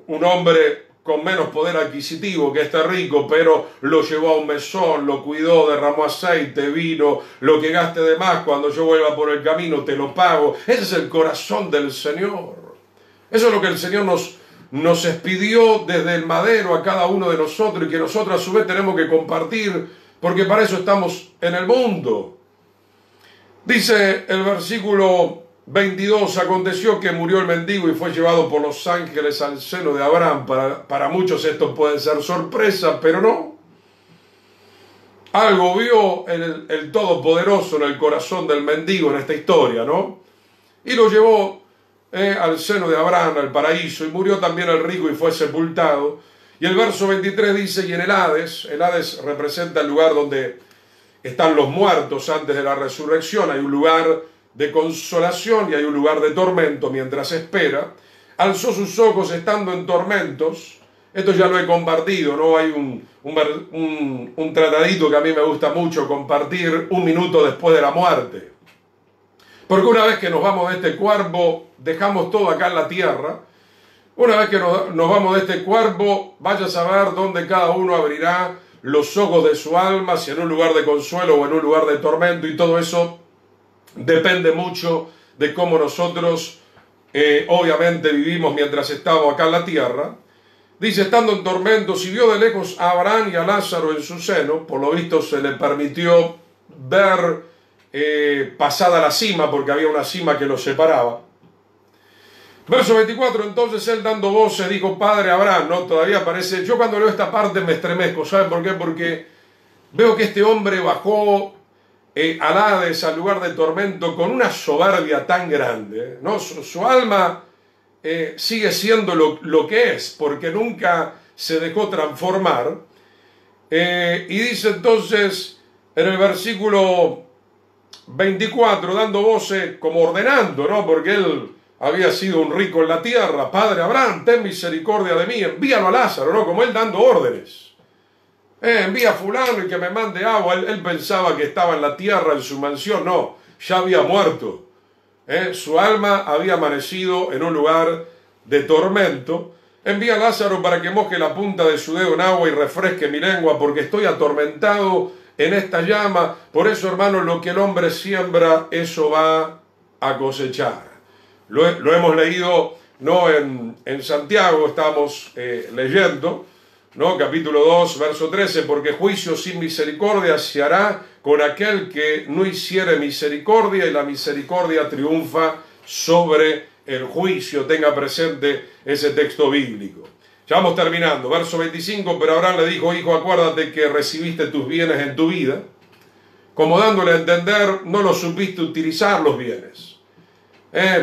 [SPEAKER 1] un hombre con menos poder adquisitivo que este rico, pero lo llevó a un mesón, lo cuidó, derramó aceite, vino, lo que gaste de más, cuando yo vuelva por el camino te lo pago. Ese es el corazón del Señor. Eso es lo que el Señor nos expidió desde el madero a cada uno de nosotros, y que nosotros a su vez tenemos que compartir, porque para eso estamos en el mundo. Dice el versículo 22, aconteció que murió el mendigo y fue llevado por los ángeles al seno de Abraham. Para muchos esto puede ser sorpresa, pero no. Algo vio el Todopoderoso en el corazón del mendigo en esta historia, ¿no? Y lo llevó al seno de Abraham, al paraíso, y murió también el rico y fue sepultado. Y el verso 23 dice, y en el Hades representa el lugar donde están los muertos antes de la resurrección, hay un lugar de consolación y hay un lugar de tormento mientras espera. Alzó sus ojos estando en tormentos. Esto ya lo he compartido, ¿no? Hay un tratadito que a mí me gusta mucho compartir, 1 minuto después de la muerte. Porque una vez que nos vamos de este cuerpo, dejamos todo acá en la tierra. Una vez que nos vamos de este cuerpo, vaya a saber dónde cada uno abrirá los ojos de su alma, si en un lugar de consuelo o en un lugar de tormento, y todo eso depende mucho de cómo nosotros obviamente vivimos mientras estamos acá en la tierra. Dice, estando en tormento, si vio de lejos a Abraham y a Lázaro en su seno, por lo visto se le permitió ver pasada la cima, porque había una cima que los separaba. Verso 24, entonces él dando voces dijo, Padre Abraham, ¿no? Todavía parece, yo cuando leo esta parte me estremezco, ¿saben por qué? Porque veo que este hombre bajó al Hades, al lugar de tormento, con una soberbia tan grande, ¿no? Su alma sigue siendo lo que es, porque nunca se dejó transformar. Y dice entonces en el versículo 24, dando voces como ordenando, ¿no? Porque él había sido un rico en la tierra. Padre Abraham, ten misericordia de mí, envíalo a Lázaro, ¿no? Como él dando órdenes. Envía a fulano y que me mande agua. Él pensaba que estaba en la tierra, en su mansión. No, ya había muerto. Su alma había amanecido en un lugar de tormento. Envía a Lázaro para que moje la punta de su dedo en agua y refresque mi lengua, porque estoy atormentado en esta llama. Por eso, hermanos, lo que el hombre siembra, eso va a cosechar. Lo hemos leído, ¿no? En Santiago estamos leyendo, ¿no? Capítulo 2, verso 13, porque juicio sin misericordia se hará con aquel que no hiciere misericordia, y la misericordia triunfa sobre el juicio. Tenga presente ese texto bíblico. Ya vamos terminando. Verso 25, pero Abraham le dijo, hijo, acuérdate que recibiste tus bienes en tu vida, como dándole a entender, no los supiste utilizar los bienes.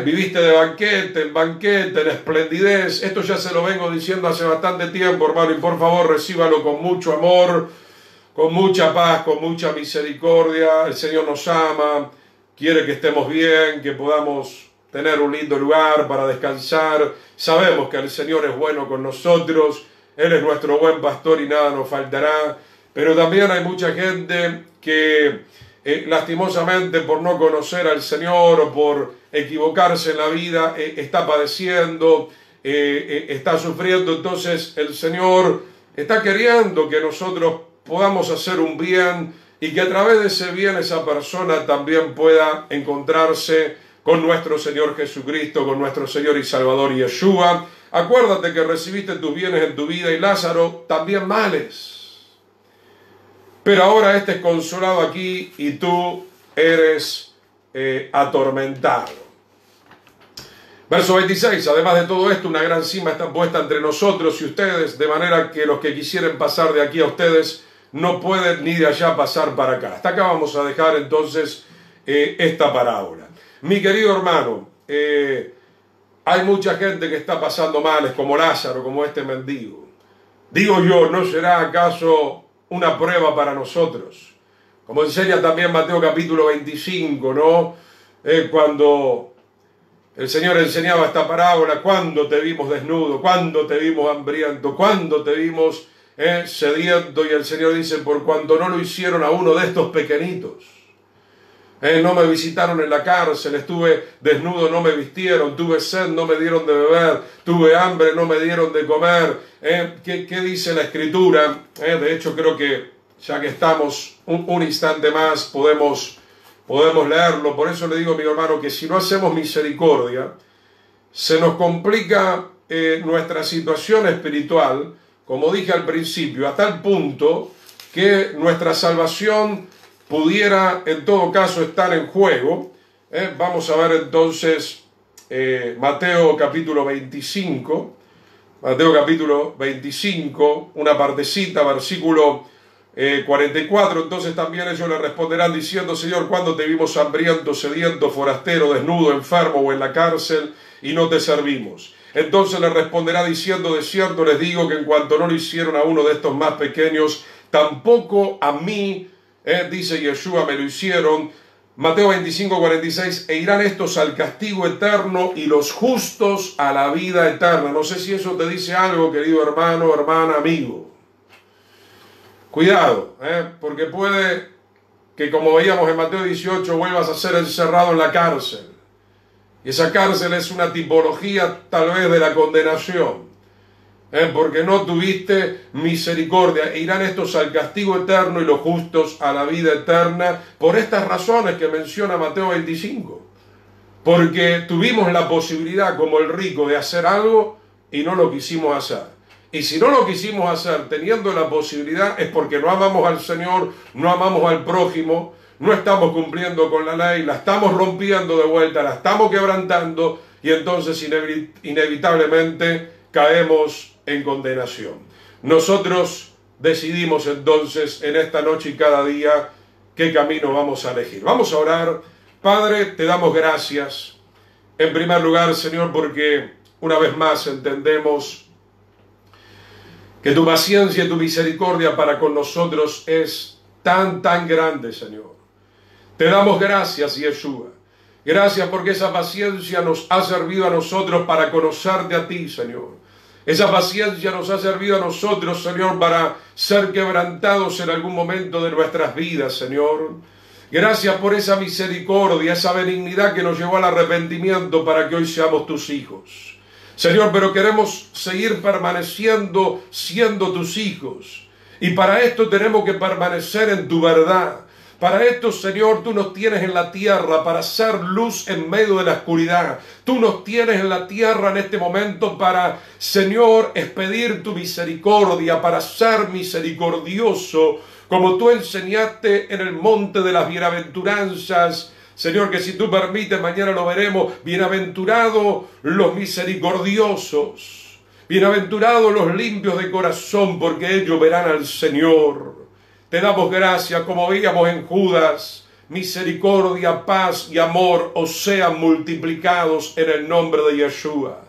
[SPEAKER 1] Viviste de banquete en banquete, en esplendidez. Esto ya se lo vengo diciendo hace bastante tiempo, hermano, y por favor recíbalo con mucho amor, con mucha paz, con mucha misericordia. El Señor nos ama, quiere que estemos bien, que podamos tener un lindo lugar para descansar. Sabemos que el Señor es bueno con nosotros, Él es nuestro buen pastor y nada nos faltará. Pero también hay mucha gente que lastimosamente por no conocer al Señor o por equivocarse en la vida está padeciendo, está sufriendo. Entonces el Señor está queriendo que nosotros podamos hacer un bien y que a través de ese bien esa persona también pueda encontrarse con nuestro Señor Jesucristo, con nuestro Señor y Salvador Yeshua. Acuérdate que recibiste tus bienes en tu vida y Lázaro también males. Pero ahora este es consolado aquí y tú eres atormentado. Verso 26, además de todo esto, una gran cima está puesta entre nosotros y ustedes, de manera que los que quisieren pasar de aquí a ustedes no pueden ni de allá pasar para acá. Hasta acá vamos a dejar entonces esta parábola. Mi querido hermano, hay mucha gente que está pasando males, como Lázaro, como este mendigo. Digo yo, ¿no será acaso una prueba para nosotros? Como enseña también Mateo capítulo 25, ¿no? Cuando el Señor enseñaba esta parábola, cuando te vimos desnudo, cuando te vimos hambriento, cuando te vimos sediento, y el Señor dice, por cuanto no lo hicieron a uno de estos pequeñitos. No me visitaron en la cárcel, estuve desnudo, no me vistieron, tuve sed, no me dieron de beber, tuve hambre, no me dieron de comer. ¿Qué dice la Escritura? De hecho, creo que ya que estamos un instante más, podemos leerlo. Por eso le digo, mi hermano, que si no hacemos misericordia, se nos complica nuestra situación espiritual, como dije al principio, a tal punto que nuestra salvación pudiera en todo caso estar en juego. Vamos a ver entonces Mateo capítulo 25, una partecita, versículo 44, entonces también ellos le responderán diciendo, Señor, ¿cuándo te vimos hambriento, sediento, forastero, desnudo, enfermo o en la cárcel y no te servimos? Entonces le responderá diciendo, de cierto les digo que en cuanto no lo hicieron a uno de estos más pequeños, tampoco a mí, dice Yeshua, me lo hicieron. Mateo 25, 46, e irán estos al castigo eterno y los justos a la vida eterna. No sé si eso te dice algo, querido hermano, hermana, amigo. Cuidado, porque puede que, como veíamos en Mateo 18, vuelvas a ser encerrado en la cárcel. Y esa cárcel es una tipología tal vez de la condenación, porque no tuviste misericordia. E irán estos al castigo eterno y los justos a la vida eterna, por estas razones que menciona Mateo 25. Porque tuvimos la posibilidad, como el rico, de hacer algo y no lo quisimos hacer. Y si no lo quisimos hacer teniendo la posibilidad, es porque no amamos al Señor, no amamos al prójimo, no estamos cumpliendo con la ley, la estamos rompiendo de vuelta, la estamos quebrantando, y entonces inevitablemente caemos en condenación. Nosotros decidimos entonces en esta noche y cada día qué camino vamos a elegir. Vamos a orar. Padre, te damos gracias. En primer lugar, Señor, porque una vez más entendemos que tu paciencia y tu misericordia para con nosotros es tan grande, Señor. Te damos gracias, Yeshua. Gracias porque esa paciencia nos ha servido a nosotros para conocerte a ti, Señor. Esa paciencia nos ha servido a nosotros, Señor, para ser quebrantados en algún momento de nuestras vidas, Señor. Gracias por esa misericordia, esa benignidad que nos llevó al arrepentimiento para que hoy seamos tus hijos. Señor, pero queremos seguir permaneciendo siendo tus hijos. Y para esto tenemos que permanecer en tu verdad. Para esto, Señor, tú nos tienes en la tierra para ser luz en medio de la oscuridad. Tú nos tienes en la tierra en este momento para, Señor, expedir tu misericordia, para ser misericordioso, como tú enseñaste en el monte de las bienaventuranzas. Señor, que si tú permites, mañana lo veremos. Bienaventurados los misericordiosos, bienaventurados los limpios de corazón, porque ellos verán al Señor. Te damos gracias, como veíamos en Judas, misericordia, paz y amor os sean multiplicados en el nombre de Yeshua.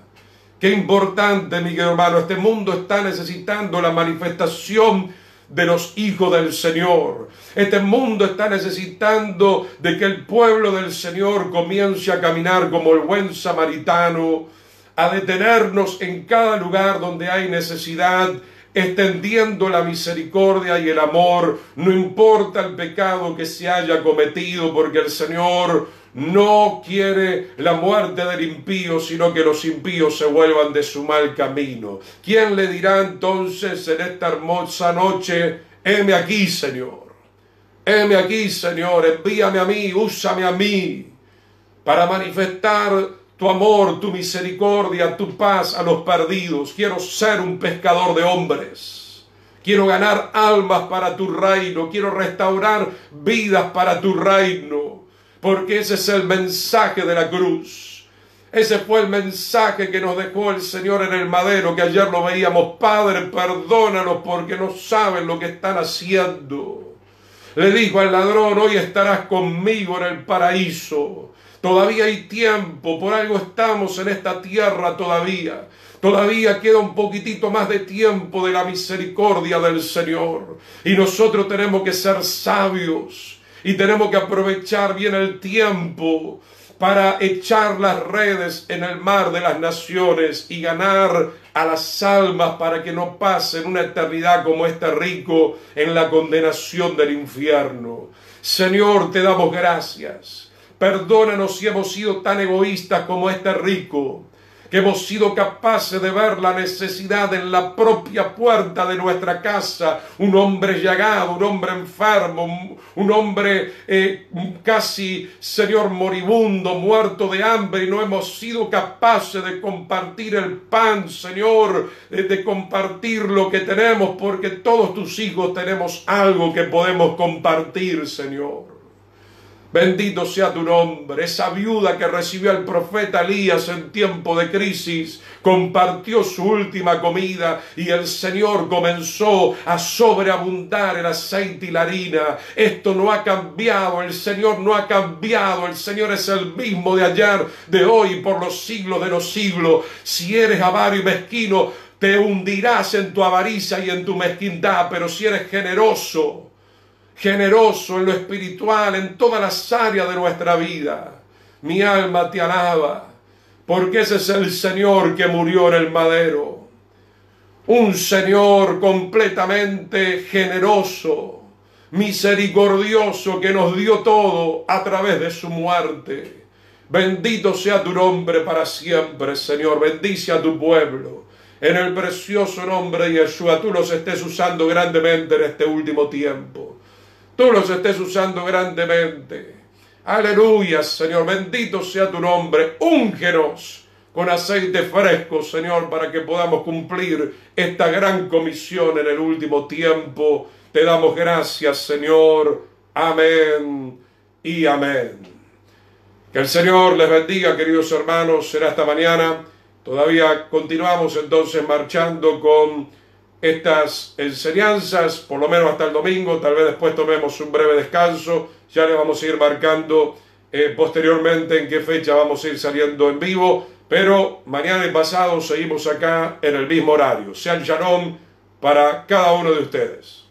[SPEAKER 1] Qué importante, mi querido hermano, este mundo está necesitando la manifestación de los hijos del Señor. Este mundo está necesitando de que el pueblo del Señor comience a caminar como el buen samaritano, a detenernos en cada lugar donde hay necesidad, extendiendo la misericordia y el amor, no importa el pecado que se haya cometido, porque el Señor no quiere la muerte del impío, sino que los impíos se vuelvan de su mal camino. ¿Quién le dirá entonces en esta hermosa noche: heme aquí, Señor, heme aquí, Señor, envíame a mí, úsame a mí, para manifestar tu amor, tu misericordia, tu paz a los perdidos? Quiero ser un pescador de hombres. Quiero ganar almas para tu reino. Quiero restaurar vidas para tu reino. Porque ese es el mensaje de la cruz. Ese fue el mensaje que nos dejó el Señor en el madero, que ayer lo veíamos. Padre, perdónalos porque no saben lo que están haciendo. Le dijo al ladrón: hoy estarás conmigo en el paraíso. Todavía hay tiempo, por algo estamos en esta tierra todavía. Todavía queda un poquitito más de tiempo de la misericordia del Señor. Y nosotros tenemos que ser sabios y tenemos que aprovechar bien el tiempo para echar las redes en el mar de las naciones y ganar a las almas para que no pasen una eternidad como este rico en la condenación del infierno. Señor, te damos gracias. Perdónanos si hemos sido tan egoístas como este rico, que hemos sido capaces de ver la necesidad en la propia puerta de nuestra casa. Un hombre llagado, un hombre enfermo, un hombre casi, Señor, moribundo, muerto de hambre, y no hemos sido capaces de compartir el pan, Señor, de compartir lo que tenemos, porque todos tus hijos tenemos algo que podemos compartir, Señor. Bendito sea tu nombre. Esa viuda que recibió al profeta Elías en tiempo de crisis compartió su última comida y el Señor comenzó a sobreabundar el aceite y la harina. Esto no ha cambiado, el Señor no ha cambiado. El Señor es el mismo de ayer, de hoy y por los siglos de los siglos. Si eres avaro y mezquino, te hundirás en tu avaricia y en tu mezquindad, pero si eres generoso en lo espiritual, en todas las áreas de nuestra vida, mi alma te alaba, porque ese es el Señor que murió en el madero. Un Señor completamente generoso, misericordioso que nos dio todo a través de su muerte. Bendito sea tu nombre para siempre, Señor. Bendice a tu pueblo. En el precioso nombre de Yeshua, tú los estés usando grandemente en este último tiempo. Tú los estés usando grandemente. Aleluya, Señor. Bendito sea tu nombre. Úngenos con aceite fresco, Señor, para que podamos cumplir esta gran comisión en el último tiempo. Te damos gracias, Señor. Amén y amén. Que el Señor les bendiga, queridos hermanos. Será esta mañana. Todavía continuamos entonces marchando con estas enseñanzas, por lo menos hasta el domingo. Tal vez después tomemos un breve descanso. Ya le vamos a ir marcando posteriormente en qué fecha vamos a ir saliendo en vivo. Pero mañana y pasado seguimos acá en el mismo horario. Sea el shalom para cada uno de ustedes.